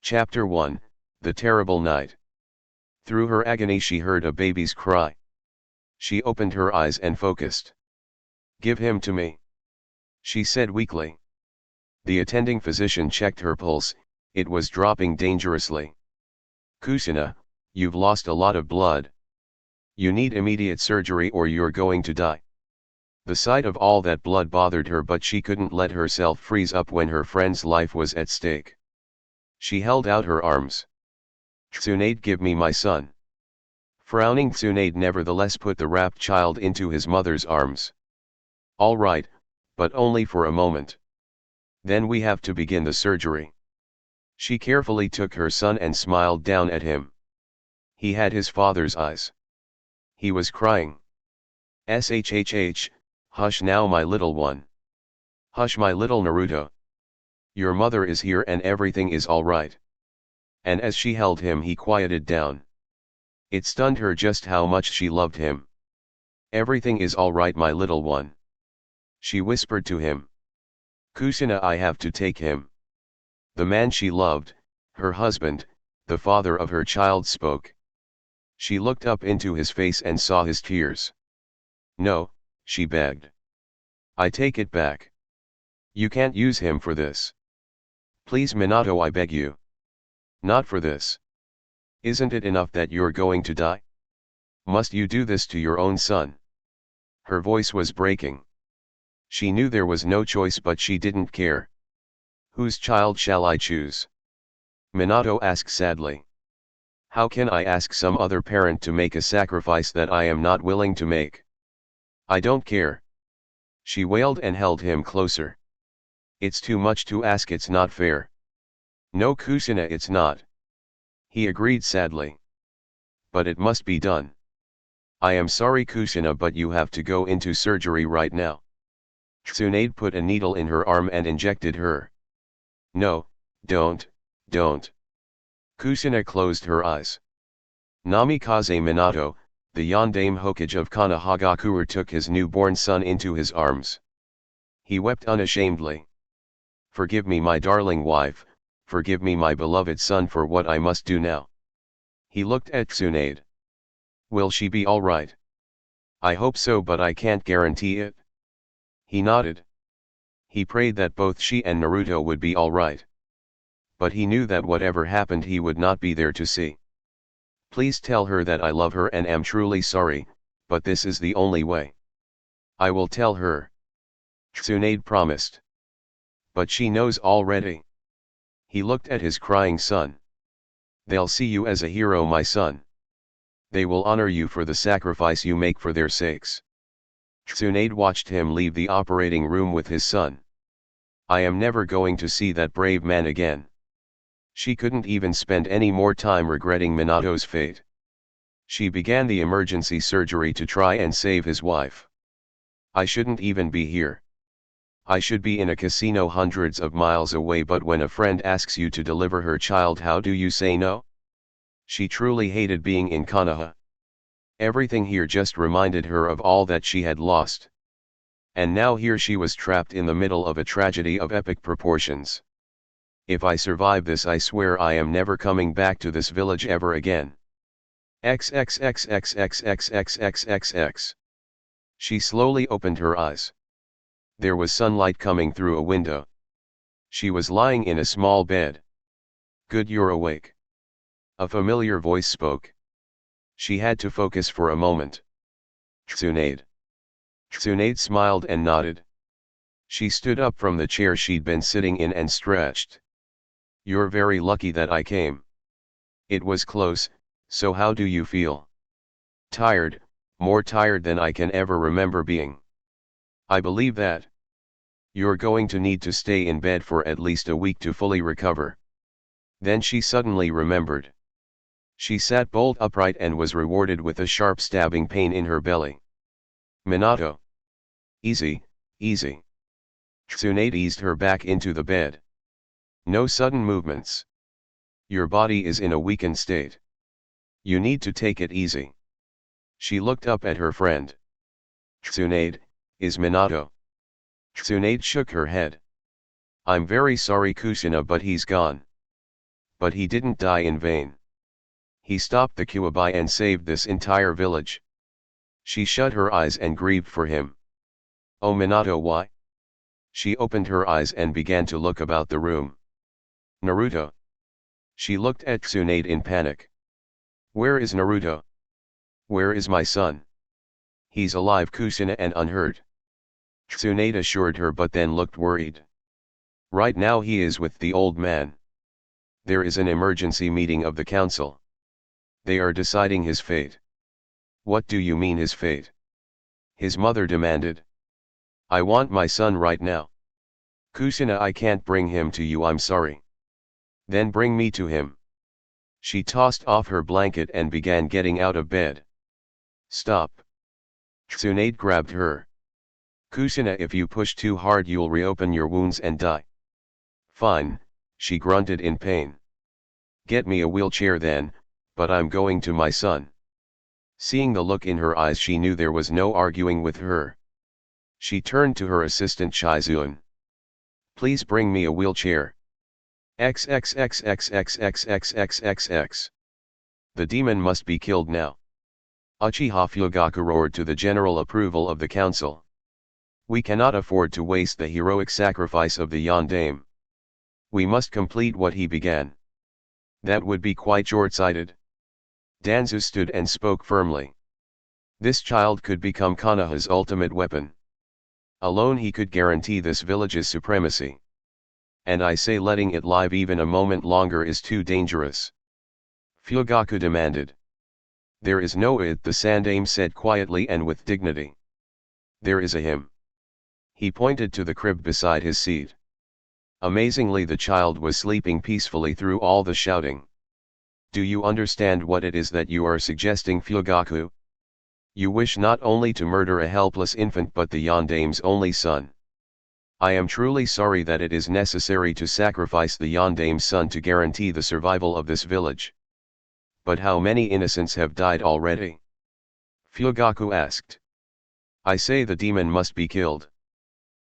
Chapter 1, The Terrible Night. Through her agony she heard a baby's cry. She opened her eyes and focused. "Give him to me," she said weakly. The attending physician checked her pulse, it was dropping dangerously. "Kusina, you've lost a lot of blood. You need immediate surgery or you're going to die." The sight of all that blood bothered her, but she couldn't let herself freeze up when her friend's life was at stake. She held out her arms. "Tsunade, give me my son." Frowning, Tsunade nevertheless put the wrapped child into his mother's arms. "All right, but only for a moment. Then we have to begin the surgery." She carefully took her son and smiled down at him. He had his father's eyes. He was crying. "Shhh, hush now my little one. Hush my little Naruto. Your mother is here and everything is all right." And as she held him he quieted down. It stunned her just how much she loved him. "Everything is all right my little one," she whispered to him. "Kusina, I have to take him." The man she loved, her husband, the father of her child, spoke. She looked up into his face and saw his tears. "No," she begged. "I take it back. You can't use him for this. Please Minato, I beg you. Not for this. Isn't it enough that you're going to die? Must you do this to your own son?" Her voice was breaking. She knew there was no choice, but she didn't care. "Whose child shall I choose?" Minato asked sadly. "How can I ask some other parent to make a sacrifice that I am not willing to make? I don't care." She wailed and held him closer. "It's too much to ask, it's not fair." "No Kusina, it's not," he agreed sadly. "But it must be done. I am sorry Kusina, but you have to go into surgery right now." Tsunade put a needle in her arm and injected her. "No, don't. Kusina closed her eyes. Namikaze Minato, the Yondaime Hokage of Konohagakure, took his newborn son into his arms. He wept unashamedly. "Forgive me my darling wife, forgive me my beloved son for what I must do now." He looked at Tsunade. "Will she be all right?" "I hope so, but I can't guarantee it." He nodded. He prayed that both she and Naruto would be all right. But he knew that whatever happened he would not be there to see. "Please tell her that I love her and am truly sorry, but this is the only way." "I will tell her," Tsunade promised. "But she knows already." He looked at his crying son. "They'll see you as a hero, my son. They will honor you for the sacrifice you make for their sakes." Tsunade watched him leave the operating room with his son. "I am never going to see that brave man again." She couldn't even spend any more time regretting Minato's fate. She began the emergency surgery to try and save his wife. "I shouldn't even be here. I should be in a casino hundreds of miles away, but when a friend asks you to deliver her child, how do you say no?" She truly hated being in Konoha. Everything here just reminded her of all that she had lost. And now here she was trapped in the middle of a tragedy of epic proportions. "If I survive this, I swear I am never coming back to this village ever again." XXXXXXXXXX. She slowly opened her eyes. There was sunlight coming through a window. She was lying in a small bed. "Good, you're awake." A familiar voice spoke. She had to focus for a moment. "Tsunade." Tsunade smiled and nodded. She stood up from the chair she'd been sitting in and stretched. "You're very lucky that I came. It was close, so how do you feel?" "Tired, more tired than I can ever remember being." "I believe that. You're going to need to stay in bed for at least a week to fully recover." Then she suddenly remembered. She sat bolt upright and was rewarded with a sharp stabbing pain in her belly. "Minato. Easy, easy." Tsunade eased her back into the bed. "No sudden movements. Your body is in a weakened state. You need to take it easy." She looked up at her friend. "Tsunade, is Minato?" Tsunade shook her head. "I'm very sorry Kusina, but he's gone." But he didn't die in vain. He stopped the Kuabai and saved this entire village. She shut her eyes and grieved for him. Oh Minato, why? She opened her eyes and began to look about the room. Naruto. She looked at Tsunade in panic. Where is Naruto? Where is my son? He's alive, Kusina, and unhurt. Tsunade assured her, but then looked worried. Right now he is with the old man. There is an emergency meeting of the council. They are deciding his fate. What do you mean his fate? His mother demanded. I want my son right now. Kusina, I can't bring him to you, I'm sorry. Then bring me to him. She tossed off her blanket and began getting out of bed. Stop. Tsunade grabbed her. Kusina, if you push too hard you'll reopen your wounds and die. Fine, she grunted in pain. Get me a wheelchair then, but I'm going to my son. Seeing the look in her eyes, she knew there was no arguing with her. She turned to her assistant Chizun. Please bring me a wheelchair. XXXXXXXXXXX. The demon must be killed now. Uchiha Fugaku roared to the general approval of the council. We cannot afford to waste the heroic sacrifice of the Yondaime. We must complete what he began. That would be quite short-sighted. Danzu stood and spoke firmly. This child could become Konoha's ultimate weapon. Alone he could guarantee this village's supremacy. And I say letting it live even a moment longer is too dangerous. Fugaku demanded. There is no it, the Sandaime said quietly and with dignity. There is a him. He pointed to the crib beside his seat. Amazingly, the child was sleeping peacefully through all the shouting. Do you understand what it is that you are suggesting, Fugaku? You wish not only to murder a helpless infant but the Yondaime's only son. I am truly sorry that it is necessary to sacrifice the Yondaime's son to guarantee the survival of this village. But how many innocents have died already? Fugaku asked. I say the demon must be killed.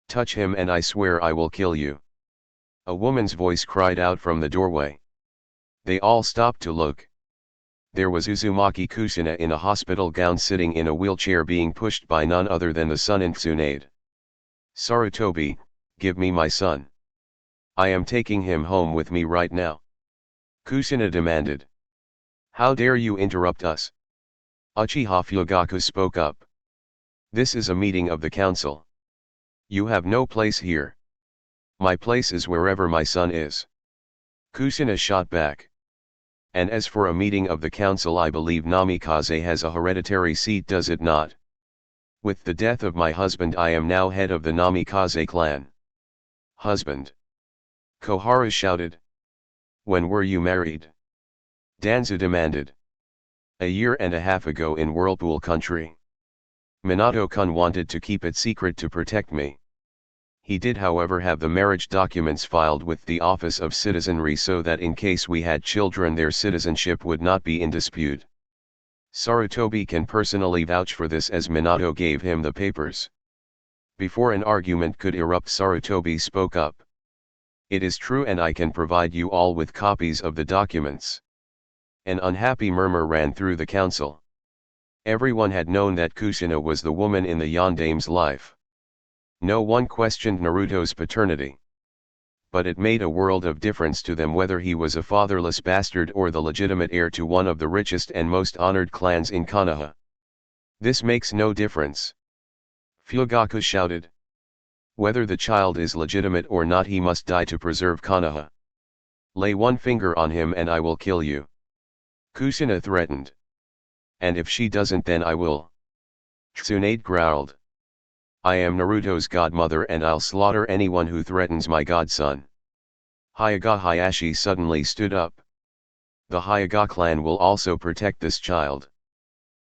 Touch him and I swear I will kill you. A woman's voice cried out from the doorway. They all stopped to look. There was Uzumaki Kusina in a hospital gown, sitting in a wheelchair, being pushed by none other than the son in Tsunade. Sarutobi, give me my son. I am taking him home with me right now. Kusina demanded. How dare you interrupt us? Uchiha Fugaku spoke up. This is a meeting of the council. You have no place here. My place is wherever my son is. Kusina shot back. And as for a meeting of the council, I believe Namikaze has a hereditary seat, does it not? With the death of my husband I am now head of the Namikaze clan. Husband? Koharu shouted. When were you married? Danzu demanded. A year and a half ago in Whirlpool Country. Minato-kun wanted to keep it secret to protect me. He did, however, have the marriage documents filed with the Office of Citizenry so that in case we had children their citizenship would not be in dispute. Sarutobi can personally vouch for this as Minato gave him the papers. Before an argument could erupt, Sarutobi spoke up. It is true, and I can provide you all with copies of the documents. An unhappy murmur ran through the council. Everyone had known that Kusina was the woman in the Yondaime's life. No one questioned Naruto's paternity. But it made a world of difference to them whether he was a fatherless bastard or the legitimate heir to one of the richest and most honored clans in Konoha. This makes no difference. Fugaku shouted. Whether the child is legitimate or not, he must die to preserve Konoha. Lay one finger on him and I will kill you. Kusina threatened. And if she doesn't, then I will. Tsunade growled. I am Naruto's godmother and I'll slaughter anyone who threatens my godson. Hyuga Hayashi suddenly stood up. The Hyuga clan will also protect this child.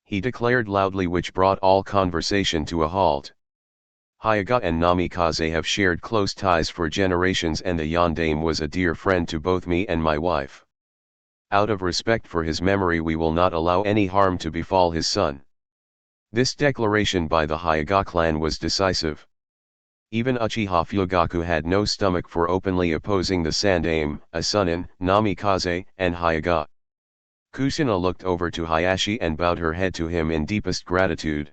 He declared loudly, which brought all conversation to a halt. Hyuga and Namikaze have shared close ties for generations, and the Yondaime was a dear friend to both me and my wife. Out of respect for his memory, we will not allow any harm to befall his son. This declaration by the Hyuga clan was decisive. Even Uchiha Fugaku had no stomach for openly opposing the Sandaime, Asunin, Namikaze, and Hyuga. Kushina looked over to Hayashi and bowed her head to him in deepest gratitude.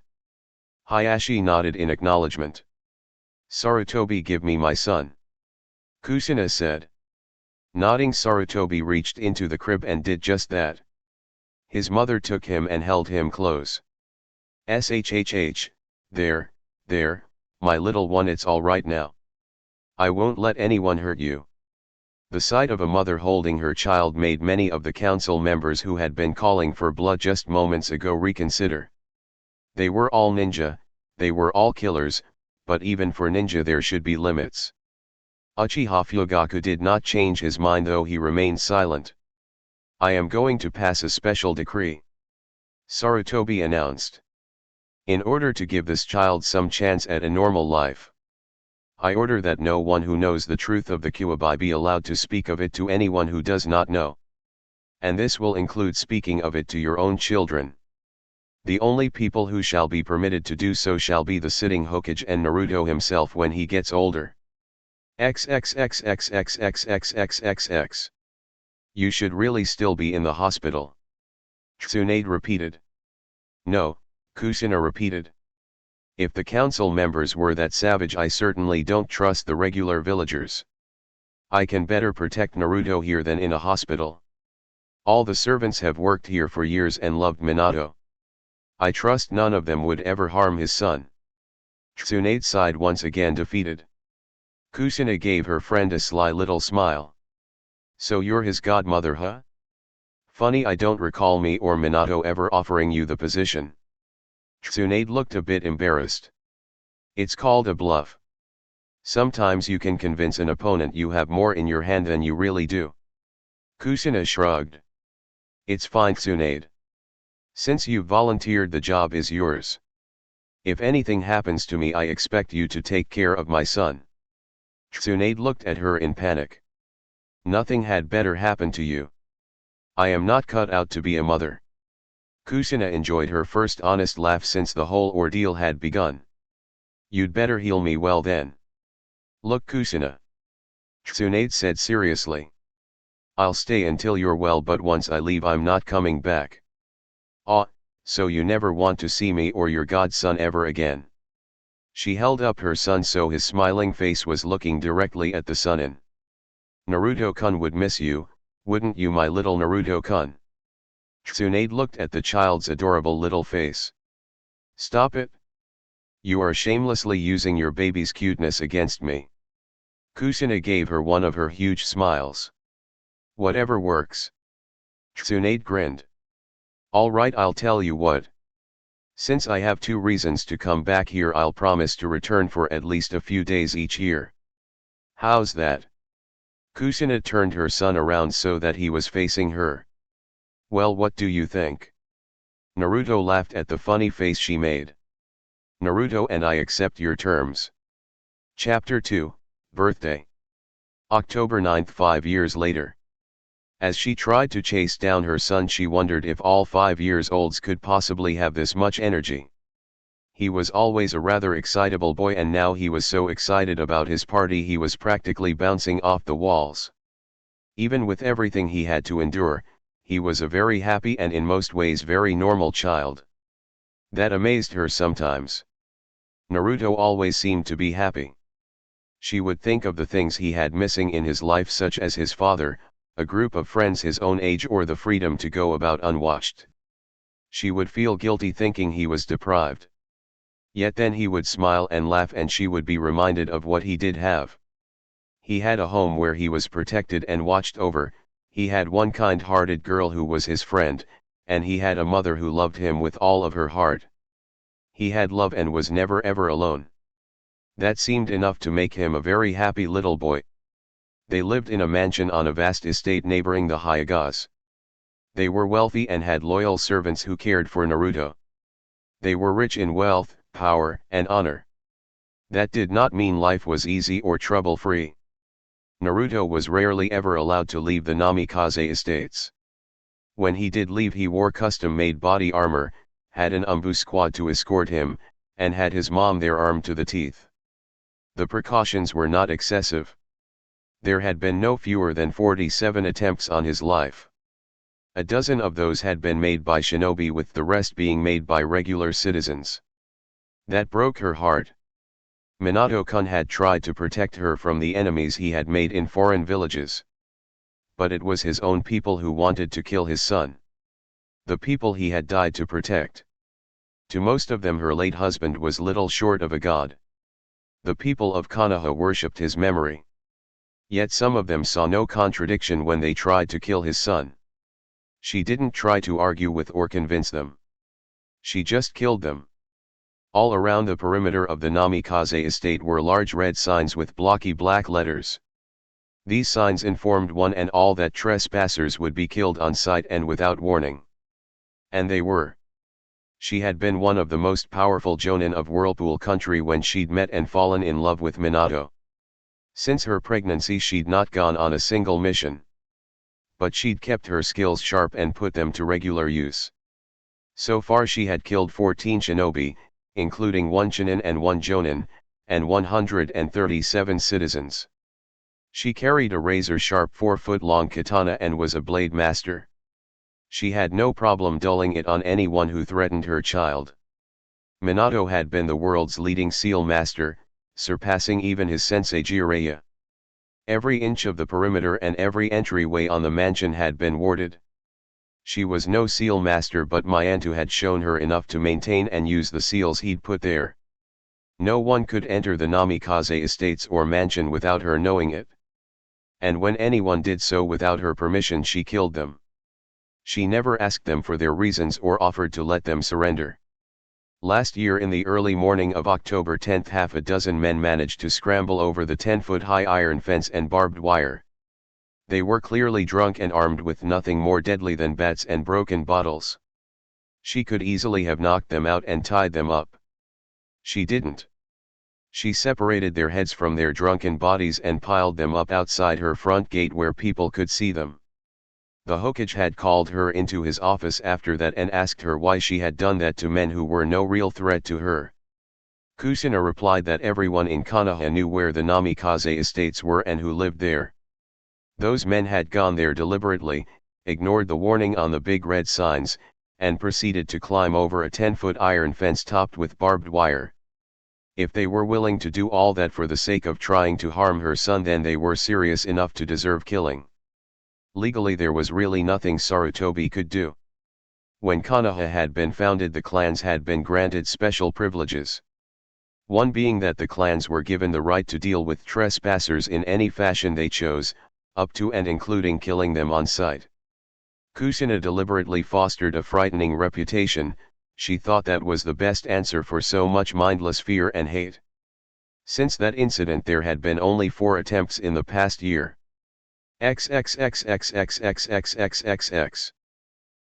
Hayashi nodded in acknowledgement. "Sarutobi, give me my son," Kushina said. Nodding, Sarutobi reached into the crib and did just that. His mother took him and held him close. "Shhh, there, my little one, it's all right now. I won't let anyone hurt you." The sight of a mother holding her child made many of the council members who had been calling for blood just moments ago reconsider. They were all ninja, they were all killers, but even for ninja there should be limits. Uchiha Fugaku did not change his mind, though he remained silent. "I am going to pass a special decree," Sarutobi announced. "In order to give this child some chance at a normal life. I order that no one who knows the truth of the Kyuubi be allowed to speak of it to anyone who does not know. And this will include speaking of it to your own children. The only people who shall be permitted to do so shall be the sitting Hokage and Naruto himself when he gets older. XXXXXXXXXX. You should really still be in the hospital," Tsunade repeated. "No," Kushina repeated. "If the council members were that savage, I certainly don't trust the regular villagers. I can better protect Naruto here than in a hospital. All the servants have worked here for years and loved Minato. I trust none of them would ever harm his son." Tsunade sighed, once again defeated. Kushina gave her friend a sly little smile. "So you're his godmother, huh? Funny, I don't recall me or Minato ever offering you the position." Tsunade looked a bit embarrassed. "It's called a bluff. Sometimes you can convince an opponent you have more in your hand than you really do." Kushina shrugged. "It's fine, Tsunade. Since you've volunteered, the job is yours. If anything happens to me, I expect you to take care of my son." Tsunade looked at her in panic. "Nothing had better happen to you. I am not cut out to be a mother." Kushina enjoyed her first honest laugh since the whole ordeal had begun. "You'd better heal me well then." "Look, Kushina," Tsunade said seriously. "I'll stay until you're well, but once I leave I'm not coming back." "Ah, so you never want to see me or your godson ever again?" She held up her son so his smiling face was looking directly at the Sunin. "Naruto-kun would miss you, wouldn't you, my little Naruto-kun?" Tsunade looked at the child's adorable little face. "Stop it. You are shamelessly using your baby's cuteness against me." Kushina gave her one of her huge smiles. "Whatever works." Tsunade grinned. "All right, I'll tell you what. Since I have 2 reasons to come back here, I'll promise to return for at least a few days each year. How's that?" Kushina turned her son around so that he was facing her. "Well, what do you think?" Naruto laughed at the funny face she made. "Naruto and I accept your terms." Chapter 2, Birthday. October 9, 5 years later. As she tried to chase down her son, she wondered if all 5-year-olds could possibly have this much energy. He was always a rather excitable boy, and now he was so excited about his party he was practically bouncing off the walls. Even with everything he had to endure, he was a very happy and in most ways very normal child. That amazed her sometimes. Naruto always seemed to be happy. She would think of the things he had missing in his life, such as his father, a group of friends his own age, or the freedom to go about unwatched. She would feel guilty thinking he was deprived. Yet then he would smile and laugh, and she would be reminded of what he did have. He had a home where he was protected and watched over, he had one kind-hearted girl who was his friend, and he had a mother who loved him with all of her heart. He had love and was never ever alone. That seemed enough to make him a very happy little boy. They lived in a mansion on a vast estate neighboring the Hyugas. They were wealthy and had loyal servants who cared for Naruto. They were rich in wealth, power, and honor. That did not mean life was easy or trouble-free. Naruto was rarely ever allowed to leave the Namikaze estates. When he did leave, he wore custom-made body armor, had an umbu squad to escort him, and had his mom there armed to the teeth. The precautions were not excessive. There had been no fewer than 47 attempts on his life. A dozen of those had been made by shinobi, with the rest being made by regular citizens. That broke her heart. Minato-kun had tried to protect her from the enemies he had made in foreign villages. But it was his own people who wanted to kill his son. The people he had died to protect. To most of them her late husband was little short of a god. The people of Konoha worshipped his memory. Yet some of them saw no contradiction when they tried to kill his son. She didn't try to argue with or convince them. She just killed them. All around the perimeter of the Namikaze estate were large red signs with blocky black letters. These signs informed one and all that trespassers would be killed on sight and without warning. And they were. She had been one of the most powerful jonin of Whirlpool Country when she'd met and fallen in love with Minato. Since her pregnancy she'd not gone on a single mission. But she'd kept her skills sharp and put them to regular use. So far she had killed 14 shinobi, including 1 chunin and 1 jonin, and 137 citizens. She carried a razor-sharp 4-foot-long katana and was a blade master. She had no problem dulling it on anyone who threatened her child. Minato had been the world's leading seal master, surpassing even his sensei Jiraiya. Every inch of the perimeter and every entryway on the mansion had been warded. She was no seal master, but Myantu had shown her enough to maintain and use the seals he'd put there. No one could enter the Namikaze estates or mansion without her knowing it. And when anyone did so without her permission, she killed them. She never asked them for their reasons or offered to let them surrender. Last year in the early morning of October 10, half a dozen men managed to scramble over the 10-foot-high iron fence and barbed wire. They were clearly drunk and armed with nothing more deadly than bats and broken bottles. She could easily have knocked them out and tied them up. She didn't. She separated their heads from their drunken bodies and piled them up outside her front gate where people could see them. The Hokage had called her into his office after that and asked her why she had done that to men who were no real threat to her. Kushina replied that everyone in Konoha knew where the Namikaze estates were and who lived there. Those men had gone there deliberately, ignored the warning on the big red signs, and proceeded to climb over a 10-foot iron fence topped with barbed wire. If they were willing to do all that for the sake of trying to harm her son, then they were serious enough to deserve killing. Legally there was really nothing Sarutobi could do. When Konoha had been founded, the clans had been granted special privileges. One being that the clans were given the right to deal with trespassers in any fashion they chose, up to and including killing them on sight. Kushina deliberately fostered a frightening reputation. She thought that was the best answer for so much mindless fear and hate. Since that incident there had been only 4 attempts in the past year. XXXXXXXXXXX.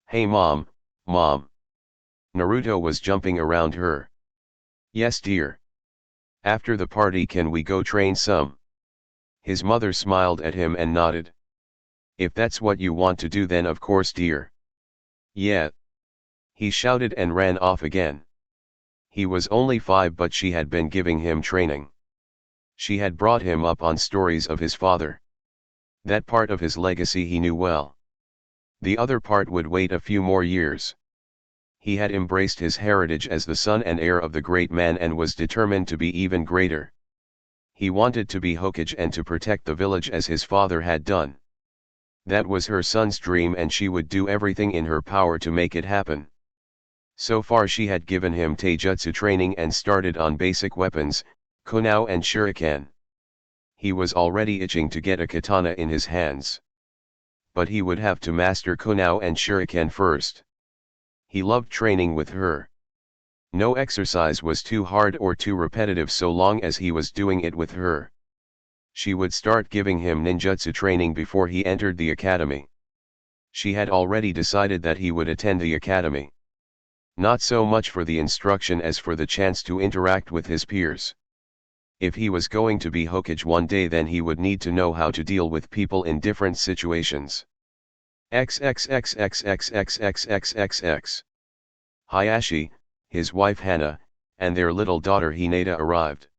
Hey mom, mom. Naruto was jumping around her. Yes dear. After the party can we go train some? His mother smiled at him and nodded. If that's what you want to do, then of course dear. Yeah. He shouted and ran off again. He was only 5, but she had been giving him training. She had brought him up on stories of his father. That part of his legacy he knew well. The other part would wait a few more years. He had embraced his heritage as the son and heir of the great man and was determined to be even greater. He wanted to be Hokage and to protect the village as his father had done. That was her son's dream, and she would do everything in her power to make it happen. So far she had given him taijutsu training and started on basic weapons, kunao and shuriken. He was already itching to get a katana in his hands. But he would have to master kunao and shuriken first. He loved training with her. No exercise was too hard or too repetitive so long as he was doing it with her. She would start giving him ninjutsu training before he entered the academy. She had already decided that he would attend the academy. Not so much for the instruction as for the chance to interact with his peers. If he was going to be Hokage one day, then he would need to know how to deal with people in different situations. XXXXXXXXXX. Hayashi, his wife Hana, and their little daughter Hinata arrived.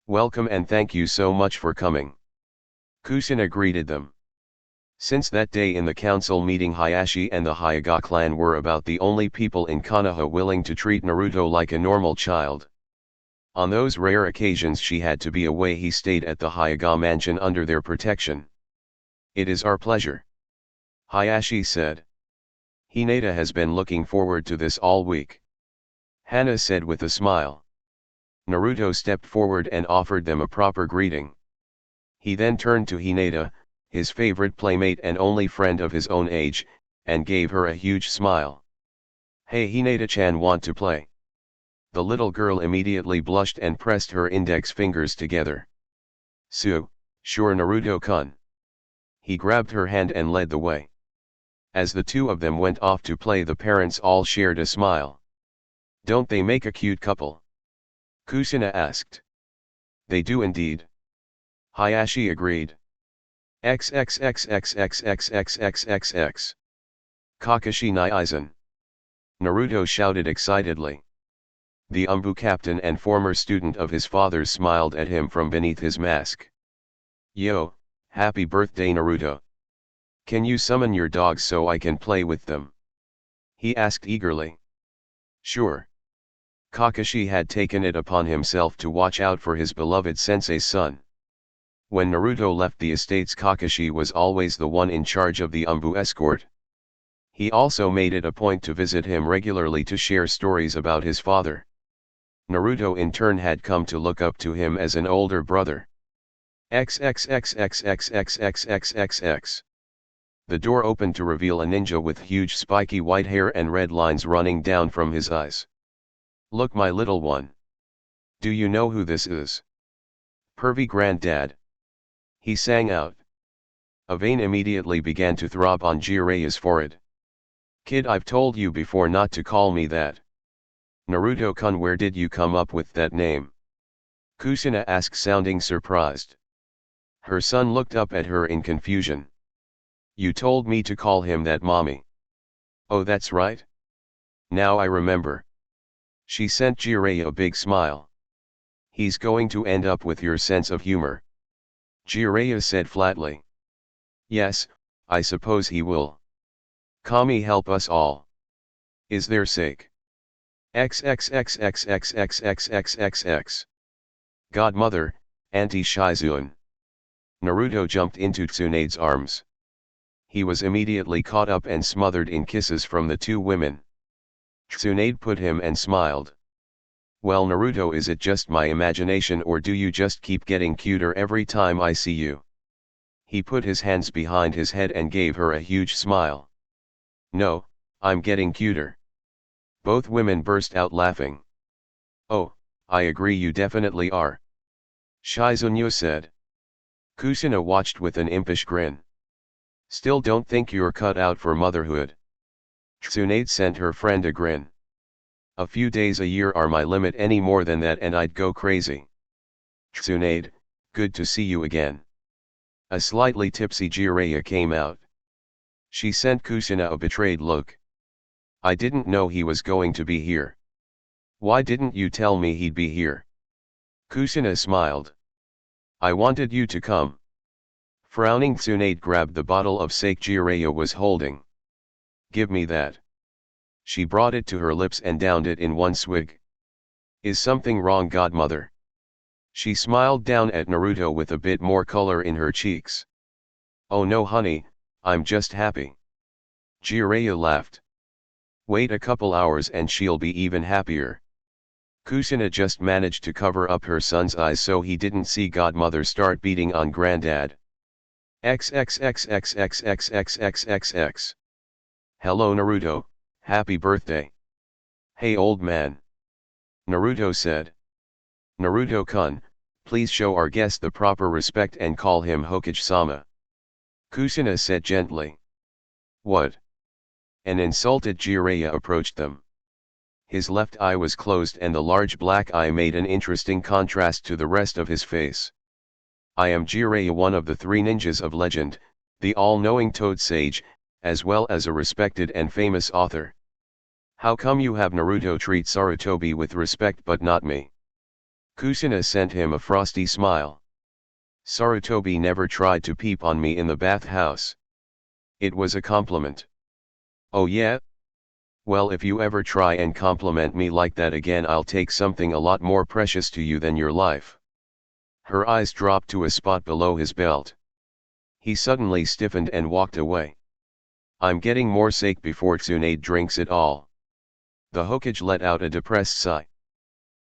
Welcome and thank you so much for coming. Kushina greeted them. Since that day in the council meeting, Hayashi and the Hyuga clan were about the only people in Konoha willing to treat Naruto like a normal child. On those rare occasions she had to be away, he stayed at the Hyuga mansion under their protection. It is our pleasure, Hayashi said. Hinata has been looking forward to this all week, Hana said with a smile. Naruto stepped forward and offered them a proper greeting. He then turned to Hinata, his favorite playmate and only friend of his own age, and gave her a huge smile. Hey Hinata-chan, want to play? The little girl immediately blushed and pressed her index fingers together. Sure Naruto-kun. He grabbed her hand and led the way. As the two of them went off to play, the parents all shared a smile. Don't they make a cute couple? Kushina asked. They do indeed, Hayashi agreed. XXXXXXXXXX. Kakashi ni Aizen. Naruto shouted excitedly. The Umbu captain and former student of his father's smiled at him from beneath his mask. Yo, happy birthday Naruto. Can you summon your dogs so I can play with them? He asked eagerly. Sure. Kakashi had taken it upon himself to watch out for his beloved sensei's son. When Naruto left the estates, Kakashi was always the one in charge of the Umbu escort. He also made it a point to visit him regularly to share stories about his father. Naruto in turn had come to look up to him as an older brother. XXXXXXXXXXX. The door opened to reveal a ninja with huge spiky white hair and red lines running down from his eyes. Look, my little one. Do you know who this is? Pervy granddad. He sang out. A vein immediately began to throb on Jireya's forehead. Kid, I've told you before not to call me that. Naruto-kun, where did you come up with that name? Kushina asked, sounding surprised. Her son looked up at her in confusion. You told me to call him that, mommy. Oh, that's right. Now I remember. She sent Jireya a big smile. He's going to end up with your sense of humor, Jireya said flatly. Yes, I suppose he will. Kami, help us all. Is there sake? XXXXXXXXXX. Godmother, Auntie Shizune. Naruto jumped into Tsunade's arms. He was immediately caught up and smothered in kisses from the two women. Tsunade put him and smiled. Well Naruto, is it just my imagination or do you just keep getting cuter every time I see you? He put his hands behind his head and gave her a huge smile. No, I'm getting cuter. Both women burst out laughing. Oh, I agree, you definitely are, Shizune said. Kushina watched with an impish grin. Still don't think you're cut out for motherhood. Tsunade sent her friend a grin. A few days a year are my limit, any more than that and I'd go crazy. Tsunade, good to see you again. A slightly tipsy Jireya came out. She sent Kushina a betrayed look. I didn't know he was going to be here. Why didn't you tell me he'd be here? Kushina smiled. I wanted you to come. Frowning, Tsunade grabbed the bottle of sake Jireya was holding. Give me that. She brought it to her lips and downed it in one swig. Is something wrong, godmother? She smiled down at Naruto with a bit more color in her cheeks. Oh no honey, I'm just happy. Jireya laughed. Wait a couple hours and she'll be even happier. Kushina just managed to cover up her son's eyes so he didn't see godmother start beating on granddad. XXXXXXXXXX. Hello Naruto, happy birthday. Hey old man. Naruto said. Naruto-kun, please show our guest the proper respect and call him Hokage-sama. Kushina said gently. What? An insulted Jireya approached them. His left eye was closed and the large black eye made an interesting contrast to the rest of his face. I am Jireya, one of the three ninjas of legend, the all-knowing Toad Sage, as well as a respected and famous author. How come you have Naruto treat Sarutobi with respect but not me? Kusina sent him a frosty smile. Sarutobi never tried to peep on me in the bathhouse. It was a compliment. Oh yeah? Well, if you ever try and compliment me like that again, I'll take something a lot more precious to you than your life. Her eyes dropped to a spot below his belt. He suddenly stiffened and walked away. I'm getting more sake before Tsunade drinks it all. The Hokage let out a depressed sigh.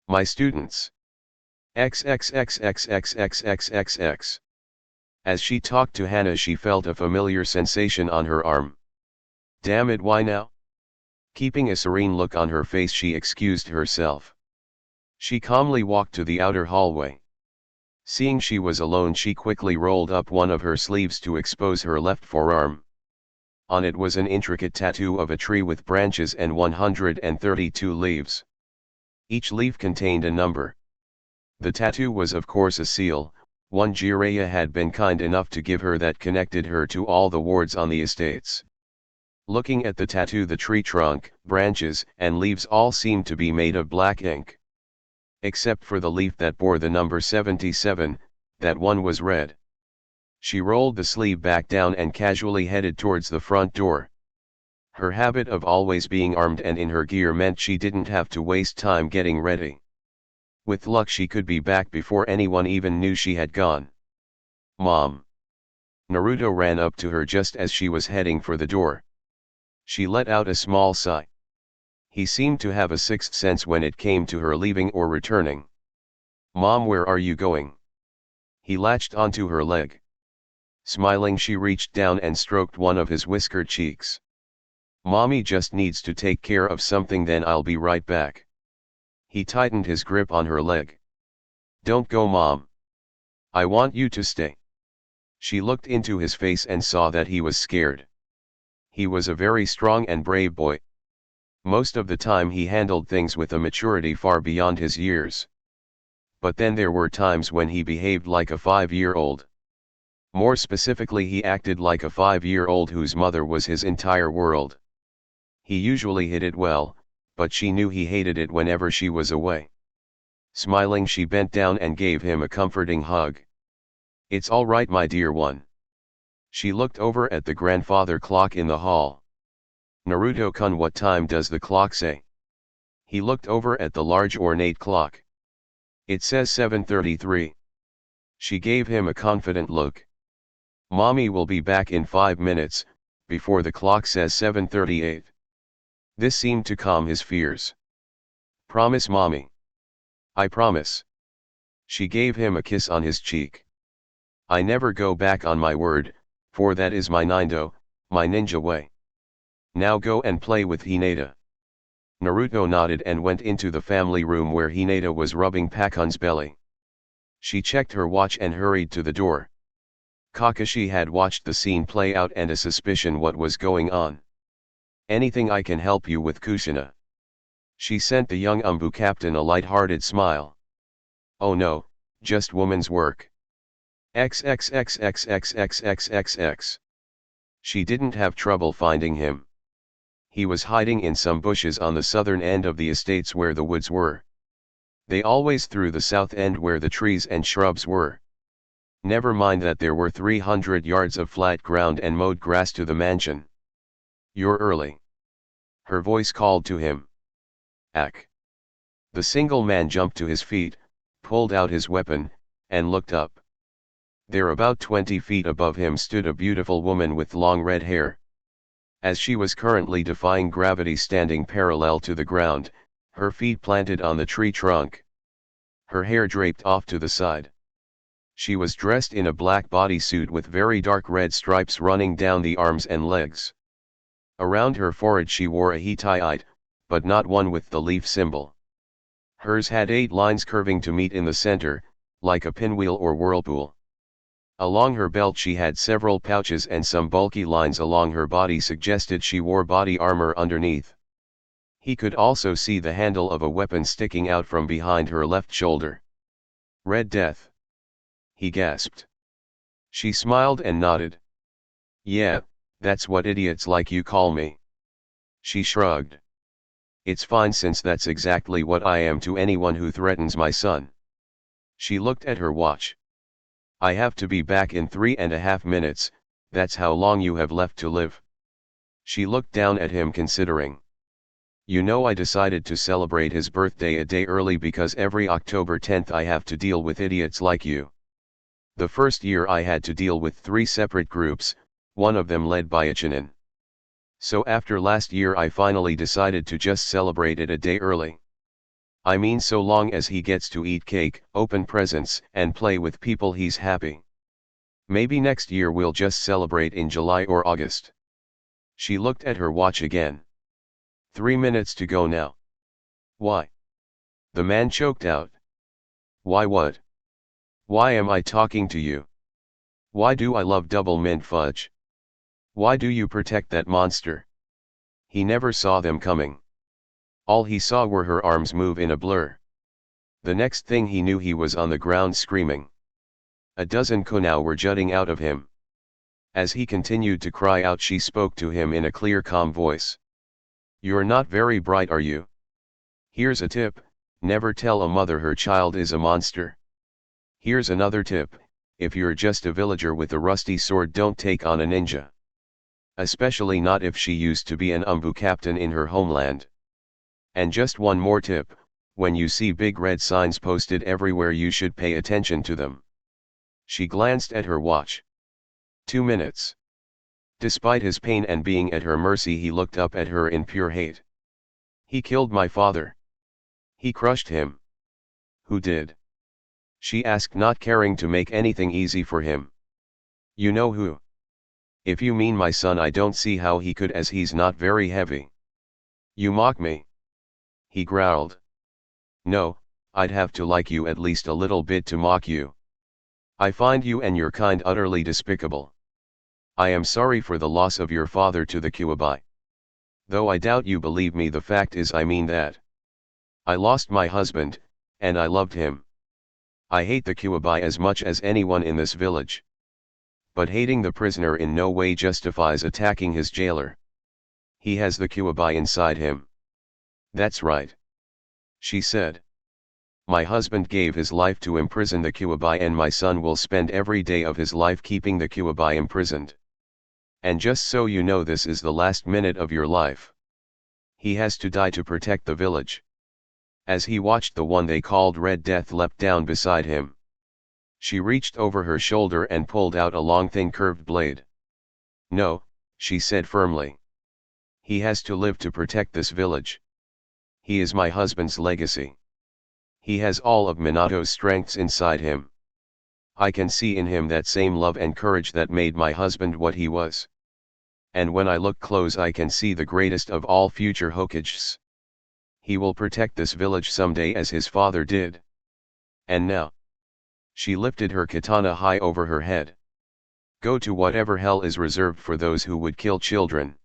My students. XXXXXXXXX. As she talked to Hana, she felt a familiar sensation on her arm. Damn it, why now? Keeping a serene look on her face, she excused herself. She calmly walked to the outer hallway. Seeing she was alone, she quickly rolled up one of her sleeves to expose her left forearm. On it was an intricate tattoo of a tree with branches and 132 leaves. Each leaf contained a number. The tattoo was of course a seal, one Jiraiya had been kind enough to give her that connected her to all the wards on the estates. Looking at the tattoo, the tree trunk, branches, and leaves all seemed to be made of black ink. Except for the leaf that bore the number 77, that one was red. She rolled the sleeve back down and casually headed towards the front door. Her habit of always being armed and in her gear meant she didn't have to waste time getting ready. With luck, she could be back before anyone even knew she had gone. Mom! Naruto ran up to her just as she was heading for the door. She let out a small sigh. He seemed to have a sixth sense when it came to her leaving or returning. Mom, where are you going? He latched onto her leg. Smiling, she reached down and stroked one of his whiskered cheeks. Mommy just needs to take care of something, then I'll be right back. He tightened his grip on her leg. Don't go, Mom. I want you to stay. She looked into his face and saw that he was scared. He was a very strong and brave boy. Most of the time he handled things with a maturity far beyond his years. But then there were times when he behaved like a 5-year-old. More specifically, he acted like a 5-year-old whose mother was his entire world. He usually hid it well, but she knew he hated it whenever she was away. Smiling, she bent down and gave him a comforting hug. It's all right, my dear one. She looked over at the grandfather clock in the hall. Naruto-kun, what time does the clock say? He looked over at the large ornate clock. It says 7:33. She gave him a confident look. Mommy will be back in 5 minutes, before the clock says 7:38. This seemed to calm his fears. Promise, Mommy. I promise. She gave him a kiss on his cheek. I never go back on my word, for that is my nindo, my ninja way. Now go and play with Hinata. Naruto nodded and went into the family room where Hinata was rubbing Pakun's belly. She checked her watch and hurried to the door. Kakashi had watched the scene play out and a suspicion what was going on. Anything I can help you with, Kushina? She sent the young Umbu captain a light-hearted smile. Oh no, just woman's work. XXXXXXXXX. She didn't have trouble finding him. He was hiding in some bushes on the southern end of the estates where the woods were. They always through the south end where the trees and shrubs were. Never mind that there were 300 yards of flat ground and mowed grass to the mansion. You're early. Her voice called to him. Ack. The single man jumped to his feet, pulled out his weapon, and looked up. There about 20 feet above him stood a beautiful woman with long red hair. As she was currently defying gravity, standing parallel to the ground, her feet planted on the tree trunk. Her hair draped off to the side. She was dressed in a black bodysuit with very dark red stripes running down the arms and legs. Around her forehead she wore a Hittite, but not one with the leaf symbol. Hers had 8 lines curving to meet in the center, like a pinwheel or whirlpool. Along her belt she had several pouches, and some bulky lines along her body suggested she wore body armor underneath. He could also see the handle of a weapon sticking out from behind her left shoulder. Red Death. He gasped. She smiled and nodded. Yeah, that's what idiots like you call me. She shrugged. It's fine, since that's exactly what I am to anyone who threatens my son. She looked at her watch. I have to be back in 3.5 minutes, that's how long you have left to live. She looked down at him considering. You know, I decided to celebrate his birthday a day early because every October 10th I have to deal with idiots like you. The first year I had to deal with 3 separate groups, one of them led by a Chinin. So after last year I finally decided to just celebrate it a day early. I mean, so long as he gets to eat cake, open presents, and play with people, he's happy. Maybe next year we'll just celebrate in July or August. She looked at her watch again. 3 minutes to go now. Why? The man choked out. Why what? Why am I talking to you? Why do I love double mint fudge? Why do you protect that monster? He never saw them coming. All he saw were her arms move in a blur. The next thing he knew, he was on the ground screaming. A dozen kunao were jutting out of him. As he continued to cry out, she spoke to him in a clear, calm voice. You're not very bright, are you? Here's a tip, never tell a mother her child is a monster. Here's another tip, if you're just a villager with a rusty sword, don't take on a ninja. Especially not if she used to be an umbu captain in her homeland. And just one more tip, when you see big red signs posted everywhere, you should pay attention to them. She glanced at her watch. 2 minutes. Despite his pain and being at her mercy, he looked up at her in pure hate. He killed my father. He crushed him. Who did? She asked, not caring to make anything easy for him. You know who? If you mean my son, I don't see how he could, as he's not very heavy. You mock me. He growled. No, I'd have to like you at least a little bit to mock you. I find you and your kind utterly despicable. I am sorry for the loss of your father to the Kuwabai. Though I doubt you believe me, the fact is I mean that. I lost my husband, and I loved him. I hate the Kuwabai as much as anyone in this village. But hating the prisoner in no way justifies attacking his jailer. He has the Kuwabai inside him. That's right. She said. My husband gave his life to imprison the Kuwabai, and my son will spend every day of his life keeping the Kuwabai imprisoned. And just so you know, this is the last minute of your life. He has to die to protect the village. As he watched the one they called Red Death leapt down beside him. She reached over her shoulder and pulled out a long, thin, curved blade. No, she said firmly. He has to live to protect this village. He is my husband's legacy. He has all of Minato's strengths inside him. I can see in him that same love and courage that made my husband what he was. And when I look close, I can see the greatest of all future Hokages. He will protect this village someday as his father did. And now. She lifted her katana high over her head. Go to whatever hell is reserved for those who would kill children.